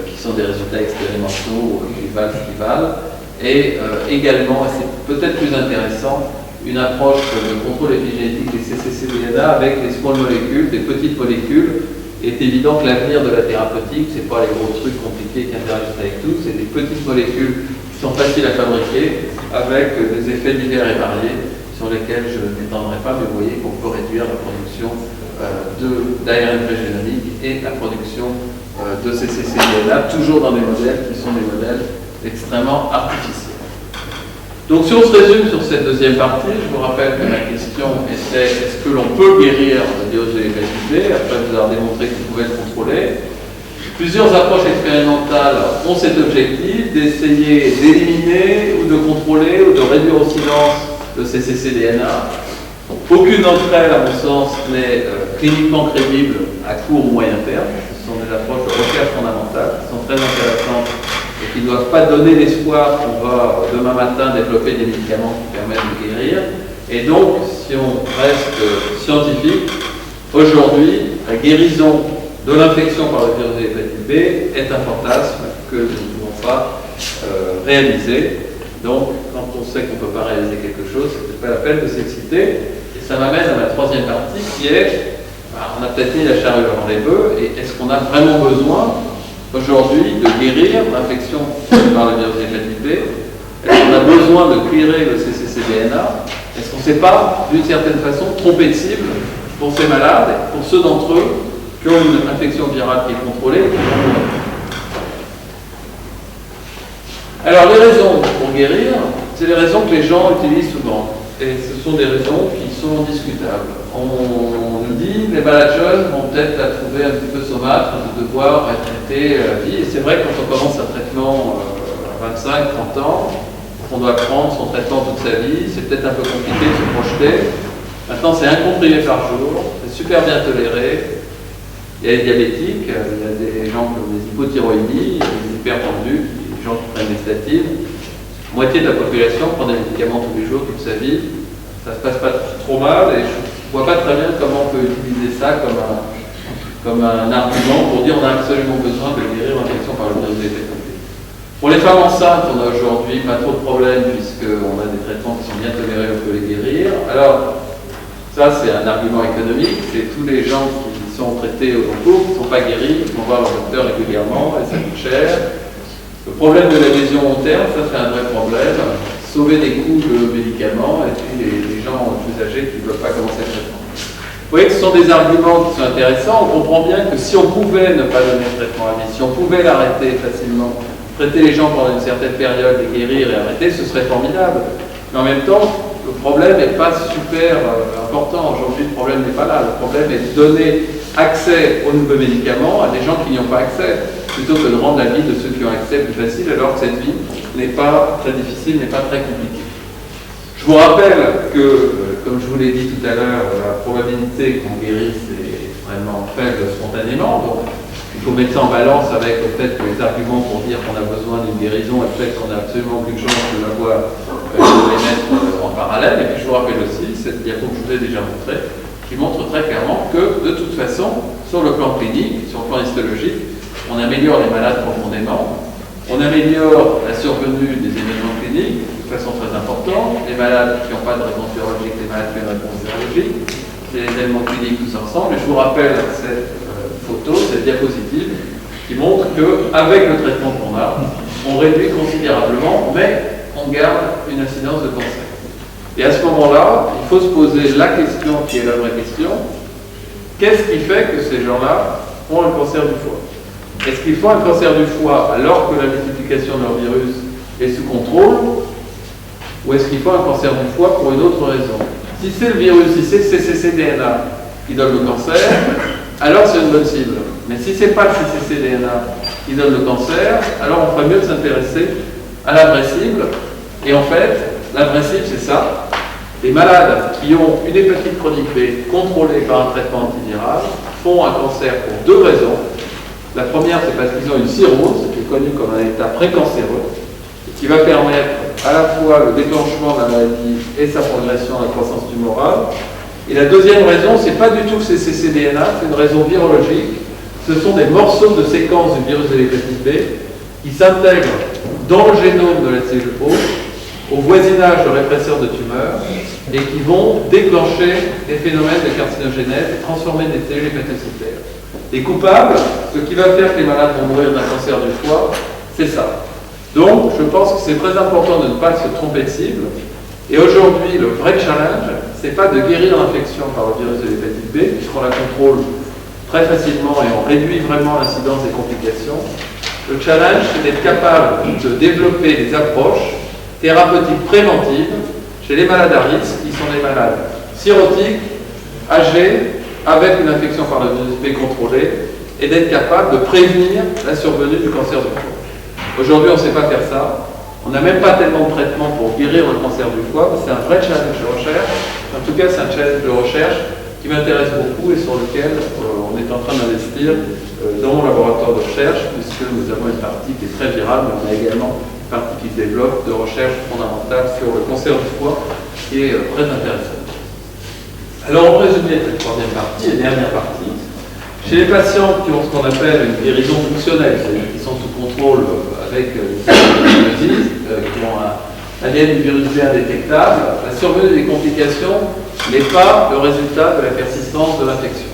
qui sont des résultats expérimentaux qui valent ce qu'ils valent. Et également, et c'est peut-être plus intéressant, une approche de contrôle épigénétique des cccDNA avec les small molécules, des petites molécules. Il est évident que l'avenir de la thérapeutique, ce n'est pas les gros trucs compliqués qui interagissent avec tout, c'est des petites molécules qui sont faciles à fabriquer avec des effets divers et variés sur lesquels je ne m'étendrai pas, mais vous voyez qu'on peut réduire la production d'ARN pré-génomique et la production de cccDNA, toujours dans des modèles qui sont des modèles extrêmement artificiels. Donc si on se résume sur cette deuxième partie, je vous rappelle que la question était est-ce que l'on peut guérir le virus de l'hépatite B, après vous avoir démontré que vous pouvez le contrôler. Plusieurs approches expérimentales ont cet objectif d'essayer d'éliminer ou de contrôler ou de réduire au silence le cccDNA. Aucune d'entre elles, à mon sens, n'est cliniquement crédible à court ou moyen terme. Ce sont des approches de recherche fondamentale qui sont très intéressantes et qui ne doivent pas donner l'espoir qu'on va demain matin développer des médicaments qui permettent de guérir. Et donc, si on reste scientifique, aujourd'hui, la guérison de l'infection par le virus de l'hépatite B est un fantasme que nous ne pouvons pas réaliser. Donc, quand on sait qu'on ne peut pas réaliser quelque chose, ce n'est pas la peine de s'exciter. Et ça m'amène à la troisième partie qui est, on a peut-être mis la charrue avant les bœufs, et est-ce qu'on a vraiment besoin aujourd'hui de guérir l'infection par le virus de l'hépatite B? Est-ce qu'on a besoin de clearer le cccDNA? Est-ce qu'on ne s'est pas, d'une certaine façon, trompé de cible pour ces malades, pour ceux d'entre eux qui ont une infection virale qui est contrôlée? Alors, les raisons pour guérir, c'est les raisons que les gens utilisent souvent. Et ce sont des raisons qui sont discutables. On nous dit les malades jeunes vont peut-être la trouver un petit peu saumâtre de devoir être traités à vie. Et c'est vrai que quand on commence un traitement à 25, 30 ans, on doit prendre son traitement toute sa vie, c'est peut-être un peu compliqué de se projeter. Maintenant, c'est un comprimé par jour, c'est super bien toléré. Il y a des diabétiques, il y a des gens qui ont des hypothyroïdies, des hypertendus, des gens qui prennent des statines. La moitié de la population prend des médicaments tous les jours, toute sa vie. Ça ne se passe pas trop mal et je ne vois pas très bien comment on peut utiliser ça comme un argument pour dire on a absolument besoin de guérir l'infection par le virus de l'hépatite B. Pour les femmes enceintes, on a aujourd'hui pas trop de problèmes puisqu'on a des traitements qui sont bien tolérés, on peut les guérir. Alors, ça c'est un argument économique, c'est tous les gens qui sont traités au long cours, qui ne sont pas guéris, qui vont voir leur docteur régulièrement et ça coûte cher. Le problème de l'adhésion long terme, ça c'est un vrai problème. Sauver des coûts de médicaments et puis les gens plus âgés qui ne veulent pas commencer le traitement. Vous voyez que ce sont des arguments qui sont intéressants. On comprend bien que si on pouvait ne pas donner le traitement à vie, si on pouvait l'arrêter facilement, traiter les gens pendant une certaine période, les guérir et arrêter, ce serait formidable. Mais en même temps, le problème n'est pas super important. Aujourd'hui, le problème n'est pas là. Le problème est de donner accès aux nouveaux médicaments à des gens qui n'y ont pas accès, plutôt que de rendre la vie de ceux qui ont accès plus facile, alors que cette vie n'est pas très difficile, n'est pas très compliquée. Je vous rappelle que, comme je vous l'ai dit tout à l'heure, la probabilité qu'on guérisse est vraiment faible spontanément, donc il faut mettre ça en balance avec le fait que les arguments pour dire qu'on a besoin d'une guérison et le fait qu'on a absolument plus de chance de l'avoir, je vais les mettre en parallèle. Et puis je vous rappelle aussi cette diapo que je vous ai déjà montrée, qui montre très clairement que, de toute façon, sur le plan clinique, sur le plan histologique, on améliore les malades profondément, on améliore la survenue des événements cliniques de façon très importante, les malades qui n'ont pas de réponse virologique, les malades qui ont une réponse virologique, les événements cliniques tous ensemble. Et je vous rappelle cette photo, cette diapositive, qui montre qu'avec le traitement qu'on a, on réduit considérablement, mais on garde une incidence de cancer. Et à ce moment-là, il faut se poser la question qui est la vraie question. Qu'est-ce qui fait que ces gens-là ont un cancer du foie? Est-ce qu'ils font un cancer du foie alors que la multiplication de leur virus est sous contrôle? Ou est-ce qu'ils font un cancer du foie pour une autre raison? Si c'est le virus, si c'est le cccDNA qui donne le cancer, alors c'est une bonne cible. Mais si ce n'est pas le cccDNA qui donne le cancer, alors on ferait mieux de s'intéresser à la vraie cible. Et en fait, la vraie cible, c'est ça. Les malades qui ont une hépatite chronique B contrôlée par un traitement antiviral font un cancer pour deux raisons. La première, c'est parce qu'ils ont une cirrhose, qui est connue comme un état précancéreux, qui va permettre à la fois le déclenchement de la maladie et sa progression à la croissance tumorale. Et la deuxième raison, c'est pas du tout le cccDNA, c'est une raison virologique. Ce sont des morceaux de séquence du virus de l'hépatite B qui s'intègrent dans le génome de la cellule O, au voisinage de répresseurs de tumeurs, et qui vont déclencher des phénomènes de carcinogénèse et transformer des cellules hépatocytaires. Les coupables, ce qui va faire que les malades vont mourir d'un cancer du foie, c'est ça. Donc, je pense que c'est très important de ne pas se tromper de cible. Et aujourd'hui, le vrai challenge, c'est pas de guérir l'infection par le virus de l'hépatite B, puisqu'on la contrôle très facilement et on réduit vraiment l'incidence des complications. Le challenge, c'est d'être capable de développer des approches thérapeutiques préventives chez les malades à risque, qui sont des malades cirrhotiques, âgés, avec une infection par le virus B contrôlée, et d'être capable de prévenir la survenue du cancer du foie. Aujourd'hui, on ne sait pas faire ça. On n'a même pas tellement de traitements pour guérir le cancer du foie. C'est un vrai challenge de recherche. En tout cas, c'est un challenge de recherche qui m'intéresse beaucoup et sur lequel on est en train d'investir dans mon laboratoire de recherche, puisque nous avons une partie qui est très virale, mais on a également une partie qui se développe de recherche fondamentale sur le cancer du foie, qui est très intéressante. Alors, en résumé, cette troisième partie et dernière partie, chez les patients qui ont ce qu'on appelle une guérison fonctionnelle, c'est-à-dire qui sont sous contrôle avec une qui ont un ADN du virus B indétectable, la survenue des complications n'est pas le résultat de la persistance de l'infection.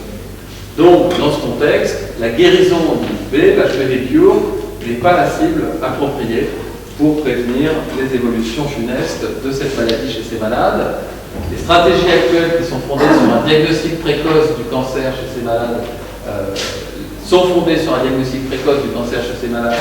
Donc, dans ce contexte, la guérison du virus B, l'HPV cure, n'est pas la cible appropriée pour prévenir les évolutions funestes de cette maladie chez ces malades. Les stratégies actuelles qui sont fondées sur un diagnostic précoce du cancer chez ces malades sont fondées sur un diagnostic précoce du cancer chez ces malades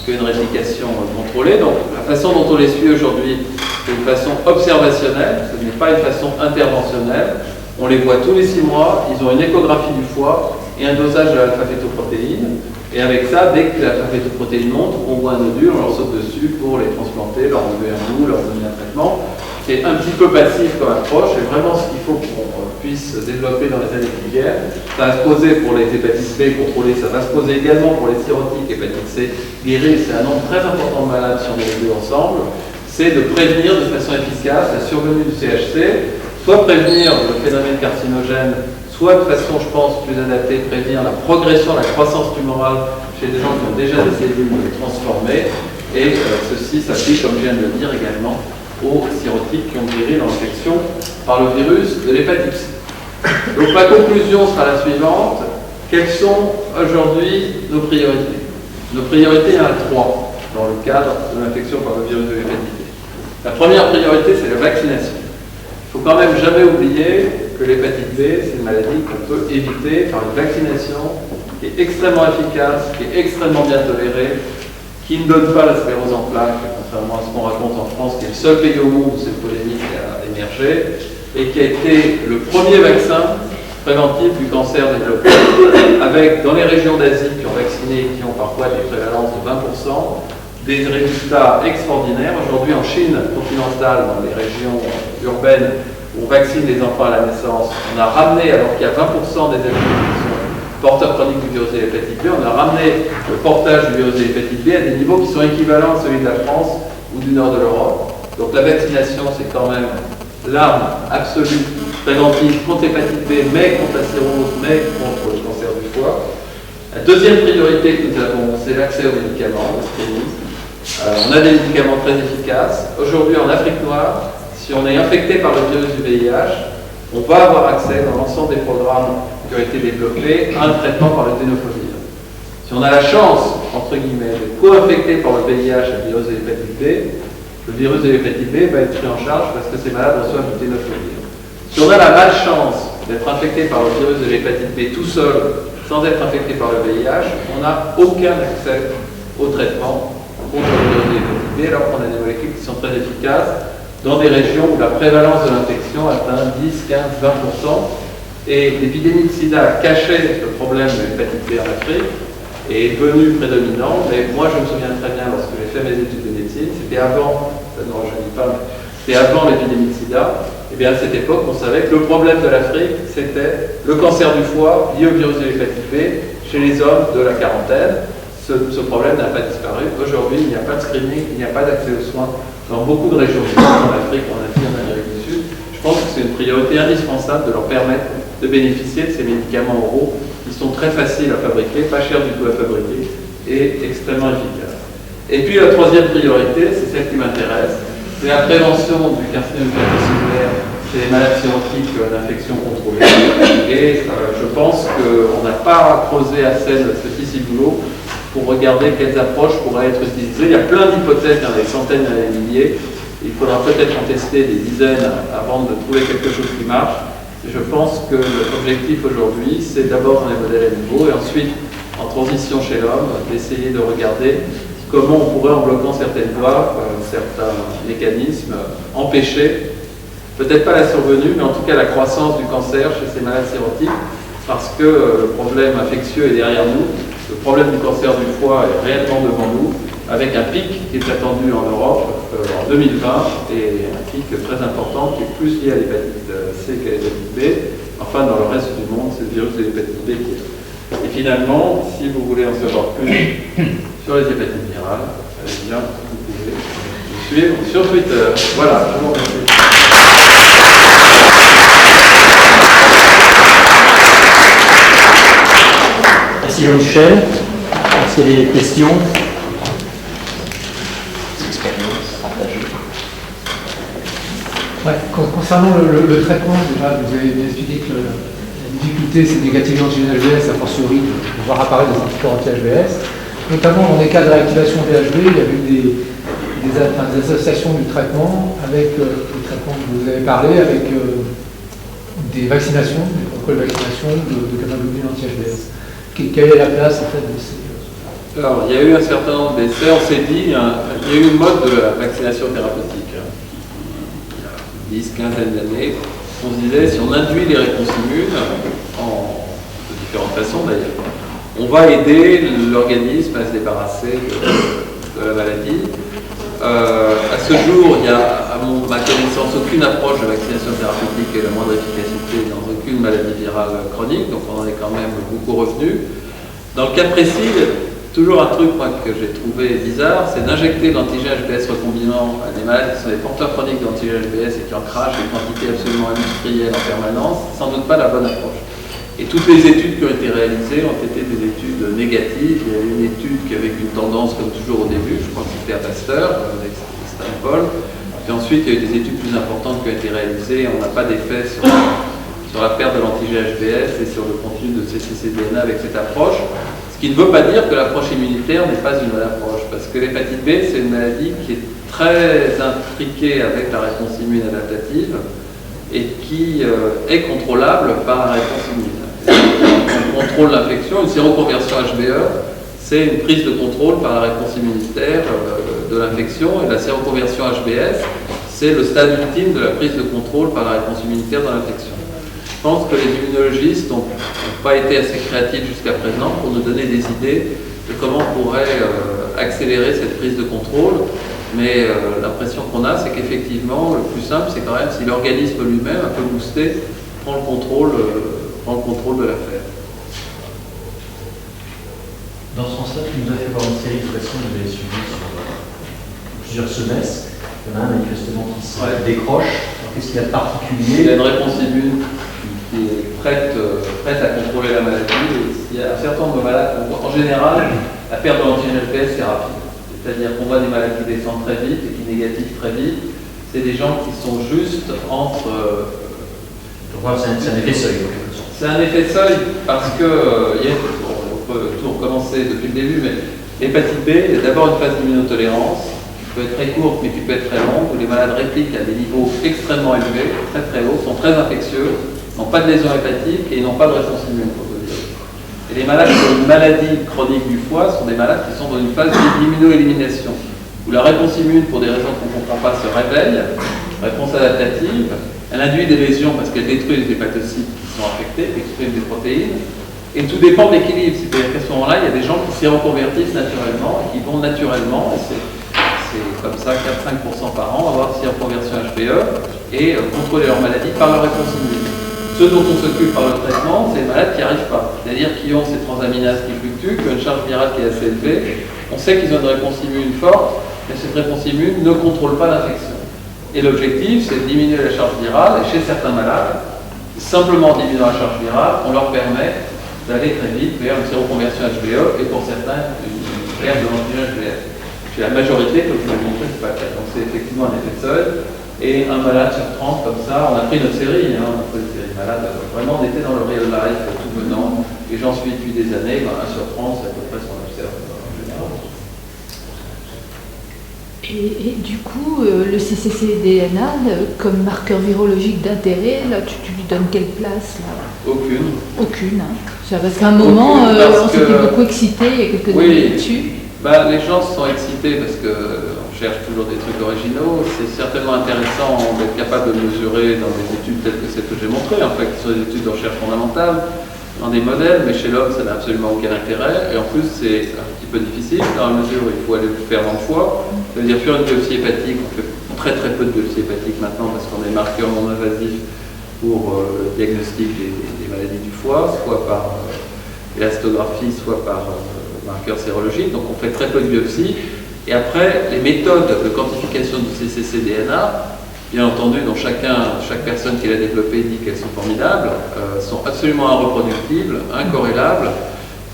qu'une réplication contrôlée. Donc la façon dont on les suit aujourd'hui, c'est une façon observationnelle, ce n'est pas une façon interventionnelle. On les voit tous les 6 mois, ils ont une échographie du foie et un dosage de l'alpha-fétoprotéine. Et avec ça, dès que l'alpha-fétoprotéine monte, on voit un nodule, on leur saute dessus pour les transplanter, leur enlever un bout, leur donner un traitement. C'est un petit peu passif comme approche, et vraiment ce qu'il faut qu'on puisse développer dans les années qui viennent. Ça va se poser pour les hépatites B contrôlées, ça va se poser également pour les cirrhotiques hépatite C guéries. C'est un nombre très important de malades si on met les deux ensemble. C'est de prévenir de façon efficace la survenue du CHC, soit prévenir le phénomène carcinogène, soit de façon, je pense, plus adaptée, prévenir la progression, la croissance tumorale chez des gens qui ont déjà des cellules transformées. Et ceci s'applique, comme je viens de le dire également, aux cirrhotiques qui ont guéri l'infection par le virus de l'hépatite C. Donc ma conclusion sera la suivante. Quelles sont aujourd'hui nos priorités? Nos priorités, il y en a 3 dans le cadre de l'infection par le virus de l'hépatite B. La première priorité, c'est la vaccination. Il ne faut quand même jamais oublier que l'hépatite B, c'est une maladie qu'on peut éviter par une vaccination qui est extrêmement efficace, qui est extrêmement bien tolérée, qui ne donne pas la sclérose en plaques, contrairement à ce qu'on raconte en France, qui est le seul pays au monde où cette polémique a émergé, et qui a été le premier vaccin préventif du cancer développé, avec, dans les régions d'Asie qui ont vacciné et qui ont parfois des prévalences de 20%, des résultats extraordinaires. Aujourd'hui, en Chine continentale, dans les régions urbaines où on vaccine les enfants à la naissance, on a ramené, alors qu'il y a 20% des adultes qui sont porteurs chroniques du virus de l'hépatite B, on a ramené le portage du virus de l'hépatite B à des niveaux qui sont équivalents à celui de la France ou du nord de l'Europe. Donc la vaccination, c'est quand même l'arme absolue préventive contre l'hépatite B, mais contre la cirrhose, mais contre le cancer du foie. La deuxième priorité que nous avons, c'est l'accès aux médicaments, au screening. On a des médicaments très efficaces. Aujourd'hui, en Afrique noire, si on est infecté par le virus du VIH, on va avoir accès dans l'ensemble des programmes qui ont été développés à un traitement par le tenofovir. Si on a la chance, entre guillemets, de co-infecter par le VIH et le virus de l'hépatite B, le virus de l'hépatite B va être pris en charge parce que ces malades reçoivent du tenofovir. Si on a la malchance d'être infecté par le virus de l'hépatite B tout seul, sans être infecté par le VIH, on n'a aucun accès au traitement contre le virus de l'hépatite B, alors qu'on a des molécules qui sont très efficaces dans des régions où la prévalence de l'infection atteint 10, 15, 20%. Et l'épidémie de sida a caché le problème de l'hépatite B en Afrique et est devenue prédominante. Mais moi, je me souviens très bien, lorsque j'ai fait mes études de médecine, c'était avant, non, je ne dis pas, mais c'était avant l'épidémie de sida. Et bien à cette époque, on savait que le problème de l'Afrique, c'était le cancer du foie lié au virus de l'hépatite B chez les hommes de la quarantaine. Ce problème n'a pas disparu. Aujourd'hui, il n'y a pas de screening, il n'y a pas d'accès aux soins dans beaucoup de régions du monde, en Afrique, en Asie, en Amérique du Sud. Je pense que c'est une priorité indispensable de leur permettre de bénéficier de ces médicaments oraux qui sont très faciles à fabriquer, pas chers du tout à fabriquer et extrêmement efficaces. Et puis la troisième priorité, c'est celle qui m'intéresse, c'est la prévention du carcinome hépatocellulaire chez les malades cirrhotiques d'infection contrôlée. Et je pense qu'on n'a pas creusé assez ce petit ciboulot pour regarder quelles approches pourraient être utilisées. Il y a plein d'hypothèses, il y en a des centaines, il y en a des milliers. Il faudra peut-être en tester des dizaines avant de trouver quelque chose qui marche. Je pense que l'objectif aujourd'hui, c'est d'abord dans les modèles animaux et ensuite, en transition chez l'homme, d'essayer de regarder comment on pourrait, en bloquant certaines voies, certains mécanismes, empêcher, peut-être pas la survenue, mais en tout cas la croissance du cancer chez ces malades cirrhotiques, parce que le problème infectieux est derrière nous, le problème du cancer du foie est réellement devant nous, avec un pic qui est attendu en Europe en 2020 et un pic très important qui est plus lié à l'hépatite C qu'à l'hépatite B. Enfin, dans le reste du monde, c'est le virus de l'hépatite B qui est. Et finalement, si vous voulez en savoir plus sur les hépatites virales, eh bien, vous pouvez me suivre sur Twitter. Voilà, je vous remercie. Merci Jean-Michel. Est-ce qu'il y a des questions? Ouais, concernant le traitement, déjà, vous avez bien expliqué que la difficulté, c'est de négativer l'anti-HBS, a fortiori de voir apparaître des anticorps anti-HBS. Notamment dans des cas de réactivation VHB, il y a eu des associations du traitement avec le traitement que vous avez parlé, avec des vaccinations, des protocoles de vaccination de gamma-globulines anti-HBS. Quelle est la place en fait de ces... Alors, il y a eu un certain nombre d'essais, on s'est dit, il y a eu une mode de la vaccination thérapeutique. 10, quinzaine d'années, on se disait, si on induit les réponses immunes, de différentes façons d'ailleurs, on va aider l'organisme à se débarrasser de la maladie. À ce jour, il n'y a, à ma connaissance, aucune approche de vaccination thérapeutique qui ait la moindre efficacité dans aucune maladie virale chronique, donc on en est quand même beaucoup revenu. Dans le cas précis, toujours un truc moi, que j'ai trouvé bizarre, c'est d'injecter l'antigène HBS recombinant à des malades qui sont des porteurs chroniques d'antigène HBS et qui en crachent des quantités absolument industrielles en permanence, sans doute pas la bonne approche. Et toutes les études qui ont été réalisées ont été des études négatives. Il y a eu une étude qui avait une tendance, comme toujours au début, je crois que c'était à Pasteur, avec Stanford. Puis ensuite, il y a eu des études plus importantes qui ont été réalisées. On n'a pas d'effet sur la perte de l'antigène HBS et sur le contenu de cccDNA avec cette approche. Ce qui ne veut pas dire que l'approche immunitaire n'est pas une bonne approche, parce que l'hépatite B, c'est une maladie qui est très intriquée avec la réponse immune adaptative et qui est contrôlable par la réponse immune. On contrôle l'infection, une séroconversion HBE, c'est une prise de contrôle par la réponse immunitaire de l'infection, et la séroconversion HBS, c'est le stade ultime de la prise de contrôle par la réponse immunitaire dans l'infection. Je pense que les immunologistes n'ont pas été assez créatifs jusqu'à présent pour nous donner des idées de comment on pourrait accélérer cette prise de contrôle. Mais l'impression qu'on a, c'est qu'effectivement, le plus simple, c'est quand même si l'organisme lui-même, un peu boosté, prend le contrôle de l'affaire. Dans ce sens-là, tu nous as fait voir une série de façons que vous avez suivies sur plusieurs semestres. Il y en a un manifestement qui se décroche. Qu'est-ce qu'il y a de particulier? Il y a une réponse immune qui est prête à contrôler la maladie. Il y a un certain nombre de malades, en général, la perte de l'antigène HBS, c'est rapide. C'est-à-dire qu'on voit des malades qui descendent très vite et qui négativent très vite. C'est des gens qui sont juste entre... c'est un effet seuil. C'est un effet seuil parce que, on peut tout recommencer depuis le début, mais l'hépatite B, il y a d'abord une phase d'immunotolérance peut être très courte mais qui peut être très longue, où les malades répliquent à des niveaux extrêmement élevés, très très hauts, sont très infectieux, n'ont pas de lésion hépatique et n'ont pas de réponse immune contre le virus. Et les malades qui ont une maladie chronique du foie sont des malades qui sont dans une phase d'immuno-élimination, où la réponse immune, pour des raisons qu'on ne comprend pas, se réveille, réponse adaptative, elle induit des lésions parce qu'elle détruit les hépatocytes qui sont affectés, qui expriment des protéines, et tout dépend de l'équilibre. C'est-à-dire qu'à ce moment-là, il y a des gens qui s'y reconvertissent naturellement et qui vont naturellement, et c'est comme ça 4-5% par an, avoir s'y reconversion HBE et contrôler leur maladie par leur réponse immune. Ceux dont on s'occupe par le traitement, c'est les malades qui n'y arrivent pas, c'est-à-dire qui ont ces transaminases qui fluctuent, qui ont une charge virale qui est assez élevée. On sait qu'ils ont une réponse immune forte, mais cette réponse immune ne contrôle pas l'infection. Et l'objectif, c'est de diminuer la charge virale, et chez certains malades, simplement en diminuant la charge virale, on leur permet d'aller très vite vers une séroconversion HBE et pour certains, une perte de l'antigène HBS. Chez la majorité, comme je vous l'ai montré, c'est pas le cas. Donc c'est effectivement un effet de seuil. Et un malade sur 30 comme ça, on a pris notre série, on a pris une série de malades, vraiment on était dans le real life, tout venant, et j'en suis depuis des années, 1 sur 30, c'est à peu près ce qu'on observe en général. Et du coup, le cccDNA, comme marqueur virologique d'intérêt, là, tu lui donnes quelle place là? Aucune. Aucune. Hein. Parce qu'à un moment, on s'était beaucoup excité, il y a quelques années là-dessus. Les gens sont excités parce qu'on cherche toujours des trucs originaux. C'est certainement intéressant d'être capable de mesurer dans des études telles que celles que j'ai montrées, en fait, qui sont des études de recherche fondamentale, dans des modèles, mais chez l'homme, ça n'a absolument aucun intérêt. Et en plus, c'est un petit peu difficile, dans la mesure où il faut aller le faire dans le foie. Ça veut dire faire une biopsie hépatique, on fait très très peu de biopsie hépatique maintenant parce qu'on a des marqueurs non invasifs pour le diagnostic des maladies du foie, soit par élastographie, soit par marqueurs sérologiques, donc on fait très peu de biopsies. Et après, les méthodes de quantification du cccDNA, bien entendu, dont chaque personne qui l'a développé dit qu'elles sont formidables, sont absolument inreproductibles, incorrélables,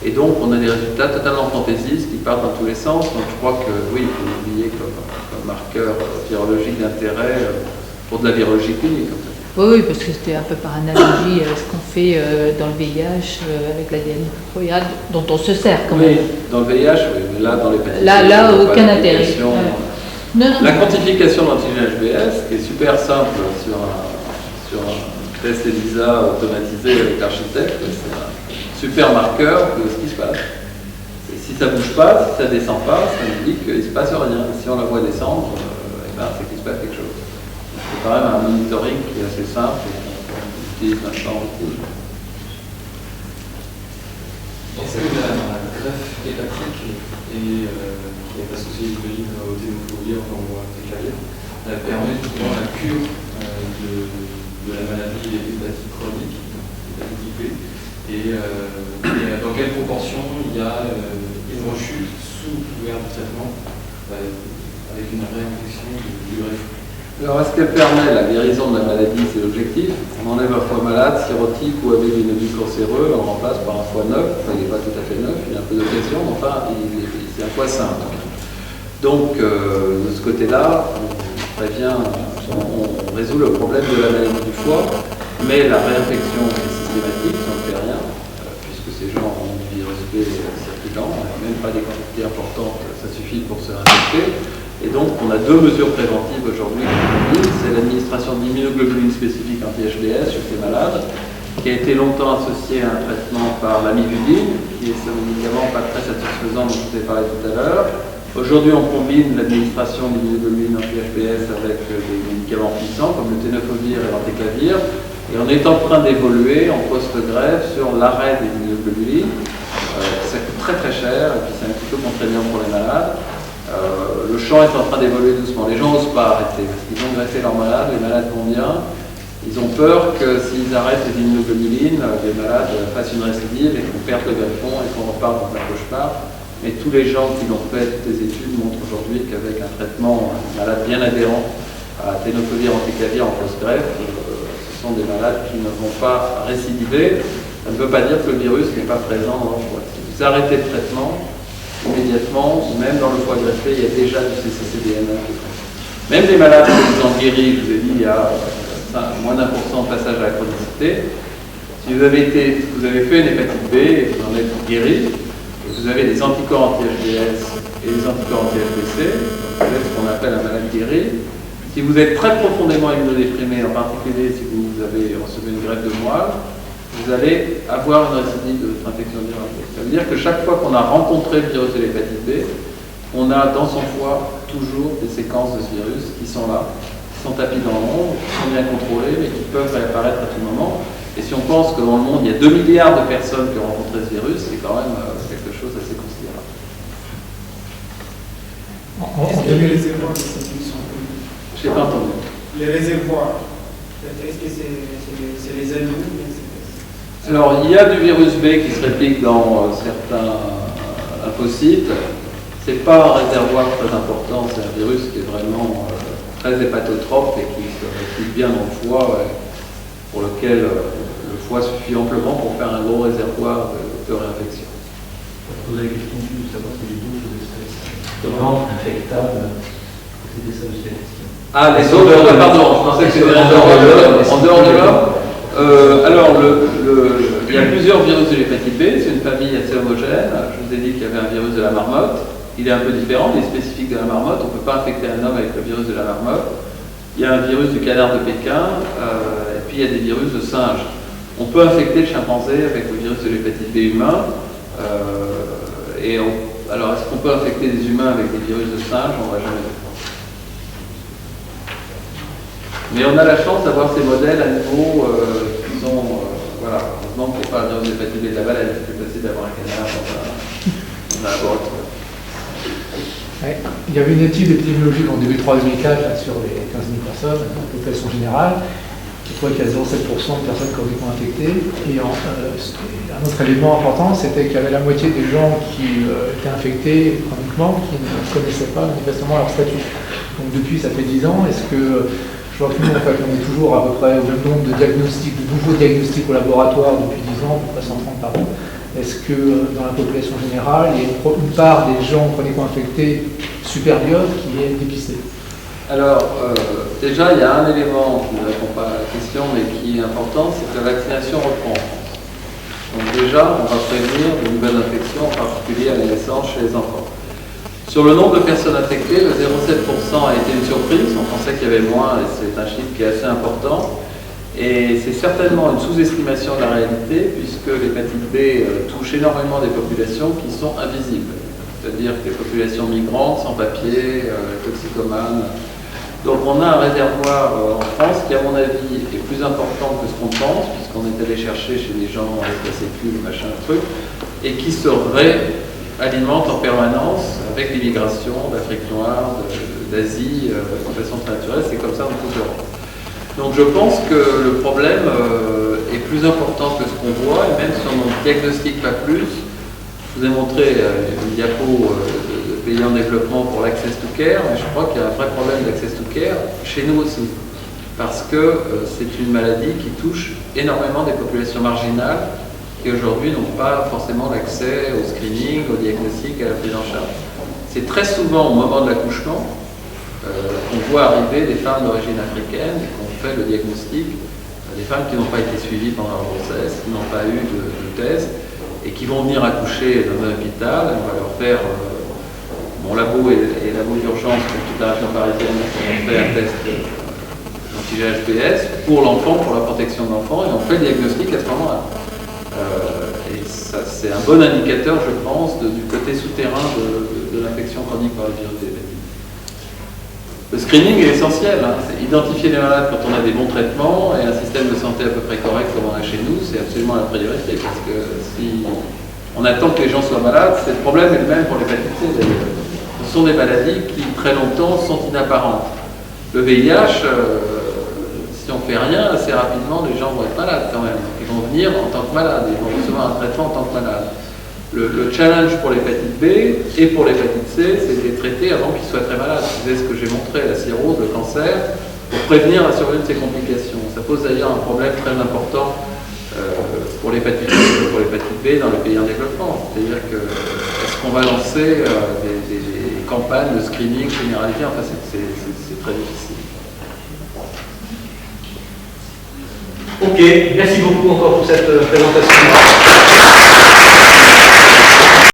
et donc on a des résultats totalement fantaisistes qui partent dans tous les sens. Donc je crois que oui, il faut l'oublier comme marqueur virologique d'intérêt pour de la virologie clinique. En fait. Oui, parce que c'était un peu par analogie à ce qu'on fait dans le VIH avec l'ADN microbial, dont on se sert quand même. Oui, dans le VIH, oui, mais là, dans l'hépatite. Là, aucun intérêt. La quantification de l'antigène HBS, qui est super simple sur un test ELISA automatisé avec l'architecte, c'est un super marqueur de ce qui se passe. Et si ça ne bouge pas, si ça ne descend pas, ça nous dit qu'il ne se passe rien. Et si on la voit descendre, c'est qu'il se passe quelque chose. C'est quand même un monitoring qui est assez simple et qu'on utilise maintenant beaucoup. Est-ce que la greffe hépatique qui est associée au ténophobie, enfin au TKV, permet justement la cure de la maladie hépatique chronique, l'hépatite B, et dans quelle proportion il y a une rechute sous couvert de traitement avec une réinfection du greffe? Alors, est-ce qu'elle permet la guérison de la maladie? C'est l'objectif. On enlève un foie malade, cirrhotique ou avec des nodules cancéreux, on remplace par un foie neuf. Enfin, il n'est pas tout à fait neuf, il a un peu d'occasion, mais enfin, c'est un foie sain. Donc, de ce côté-là, on résout le problème de la maladie du foie, mais la réinfection est systématique, ça ne fait rien, puisque ces gens ont une virus B circulant, même pas des quantités importantes, ça suffit pour se réinfecter. Et donc, on a deux mesures préventives aujourd'hui. C'est l'administration d'immunoglobuline spécifique anti-HBS chez ces malades, qui a été longtemps associée à un traitement par l'amivuline, qui est ce médicament pas très satisfaisant dont je vous ai parlé tout à l'heure. Aujourd'hui, on combine l'administration d'immunoglobuline anti-HBS avec des médicaments puissants, comme le tenofovir et l'antéclavir. Et on est en train d'évoluer en post-greffe sur l'arrêt des immunoglobulines. Ça coûte très très cher, et puis c'est un petit peu contraignant pour les malades. Le champ est en train d'évoluer doucement. Les gens n'osent pas arrêter parce qu'ils ont greffé leurs malades, les malades vont bien. Ils ont peur que s'ils arrêtent les immunoglobulines, les malades fassent une récidive et qu'on perde le greffon et qu'on reparte dans un cauchemar. Mais tous les gens qui l'ont fait, toutes les études montrent aujourd'hui qu'avec un traitement malade bien adhérent à tenofovir antéclavir en post-greffe, ce sont des malades qui ne vont pas récidiver. Ça ne veut pas dire que le virus n'est pas présent dans le foie. Si vous arrêtez le traitement, immédiatement, même dans le foie greffé, il y a déjà du cccDNA. Même les malades qui sont guéris, je vous ai dit, il y a moins d'1% de passage à la chronicité. Si vous avez fait une hépatite B et vous en êtes guéri, et vous avez des anticorps anti-HBS et des anticorps anti-HBC, vous avez ce qu'on appelle appelle un malade guéri. Si vous êtes très profondément immunodéprimé, en particulier si vous avez reçu une greffe de moelle, vous allez avoir une récidive de votre infection virale. Ça veut dire que chaque fois qu'on a rencontré le virus de l'hépatite B, on a dans son foie toujours des séquences de ce virus qui sont là, qui sont tapis dans l'ombre, qui sont bien contrôlées, mais qui peuvent réapparaître à tout moment. Et si on pense que dans le monde, il y a 2 milliards de personnes qui ont rencontré ce virus, c'est quand même quelque chose d'assez considérable. Est-ce que les réservoirs de cette sont connus? Je n'ai pas entendu. Les réservoirs, est-ce que c'est les ailes? Alors, il y a du virus B qui se réplique dans certains lymphocytes. Ce n'est pas un réservoir très important, c'est un virus qui est vraiment très hépatotrope et qui se réplique bien dans le foie, pour lequel le foie suffit amplement pour faire un gros réservoir de réinfection. Vous avez la question de savoir si les d'autres espèces infectables, c'était ça aussi la question. Ah, les autres, pardon, je pensais que c'était en dehors de l'homme. Alors, il y a plusieurs virus de l'hépatite B, c'est une famille assez homogène. Je vous ai dit qu'il y avait un virus de la marmotte. Il est un peu différent, il est spécifique de la marmotte. On ne peut pas infecter un homme avec le virus de la marmotte. Il y a un virus du canard de Pékin, et puis il y a des virus de singe. On peut infecter le chimpanzé avec le virus de l'hépatite B humain. Alors, est-ce qu'on peut infecter des humains avec des virus de singe? On ne va jamais le faire. Mais on a la chance d'avoir ces modèles à nouveau qui sont, voilà, heureusement qu'il n'y a pas un virus d'hépatite B de la balle, c'est plus facile d'avoir un canard dans un laboratoire. Ouais. Il y avait une étude épidémiologique en début 2004 sur les 15 000 personnes, la population générale, qui trouvait qu'il y a 0,7% de personnes chroniquement infectées. Et un autre élément important, c'était qu'il y avait la moitié des gens qui étaient infectés chroniquement qui ne connaissaient pas manifestement leur statut. Donc depuis, ça fait 10 ans, est-ce que je vois que nous, en fait, on est toujours à peu près au même nombre de diagnostics, de nouveaux diagnostics au laboratoire depuis 10 ans, à peu près 130 par an. Est-ce que dans la population générale, il y a une part des gens chroniquement infectés supérieure qui est dépistée? Alors, déjà, il y a un élément qui ne répond pas à la question, mais qui est important, c'est que la vaccination reprend. Donc déjà, on va prévenir de nouvelles infections, en particulier à la naissance chez les enfants. Sur le nombre de personnes infectées, le 0,7% a été une surprise. On pensait qu'il y avait moins, et c'est un chiffre qui est assez important. Et c'est certainement une sous-estimation de la réalité, puisque l'hépatite B touche énormément des populations qui sont invisibles. C'est-à-dire des populations migrantes, sans papier, toxicomanes. Donc on a un réservoir en France qui, à mon avis, est plus important que ce qu'on pense, puisqu'on est allé chercher chez des gens avec la sécu, machin, truc, et qui se réalimente en permanence avec l'immigration d'Afrique noire, d'Asie, de façon très naturelle. C'est comme ça dans toute l'Europe. Donc je pense que le problème est plus important que ce qu'on voit, et même si on ne diagnostique pas plus. Je vous ai montré une diapo de pays en développement pour l'access to care, mais je crois qu'il y a un vrai problème d'access to care chez nous aussi, parce que c'est une maladie qui touche énormément des populations marginales qui aujourd'hui n'ont pas forcément l'accès au screening, au diagnostic, à la prise en charge. C'est très souvent au moment de l'accouchement qu'on voit arriver des femmes d'origine africaine et qu'on fait le diagnostic, des femmes qui n'ont pas été suivies pendant leur grossesse, qui n'ont pas eu de test, et qui vont venir accoucher dans un hôpital. On va leur faire, mon labo et labo d'urgence pour toute la région parisienne, on fait un test anti-GHPS pour l'enfant, pour la protection de l'enfant, et on fait le diagnostic à ce moment-là. Et ça, c'est un bon indicateur, je pense, du côté souterrain de l'infection chronique par le virus de l'hépatite. Le screening est essentiel, hein. C'est identifier les malades quand on a des bons traitements et un système de santé à peu près correct comme on a chez nous, c'est absolument la priorité, parce que si on attend que les gens soient malades, c'est le problème est le même pour l'hépatite C d'ailleurs. Ce sont des maladies qui très longtemps sont inapparentes. Le VIH, si on ne fait rien, assez rapidement les gens vont être malades quand même. Ils vont venir en tant que malades, ils vont recevoir un traitement en tant que malades. Le challenge pour l'hépatite B et pour l'hépatite C, c'est de les traiter avant qu'ils soient très malades. C'est ce que j'ai montré, la cirrhose, le cancer, pour prévenir la survenue de ces complications. Ça pose d'ailleurs un problème très important pour l'hépatite C et pour l'hépatite B dans les pays en développement. C'est-à-dire que est-ce qu'on va lancer des campagnes de screening généralisées? Enfin, c'est très difficile. Ok, merci beaucoup encore pour cette présentation.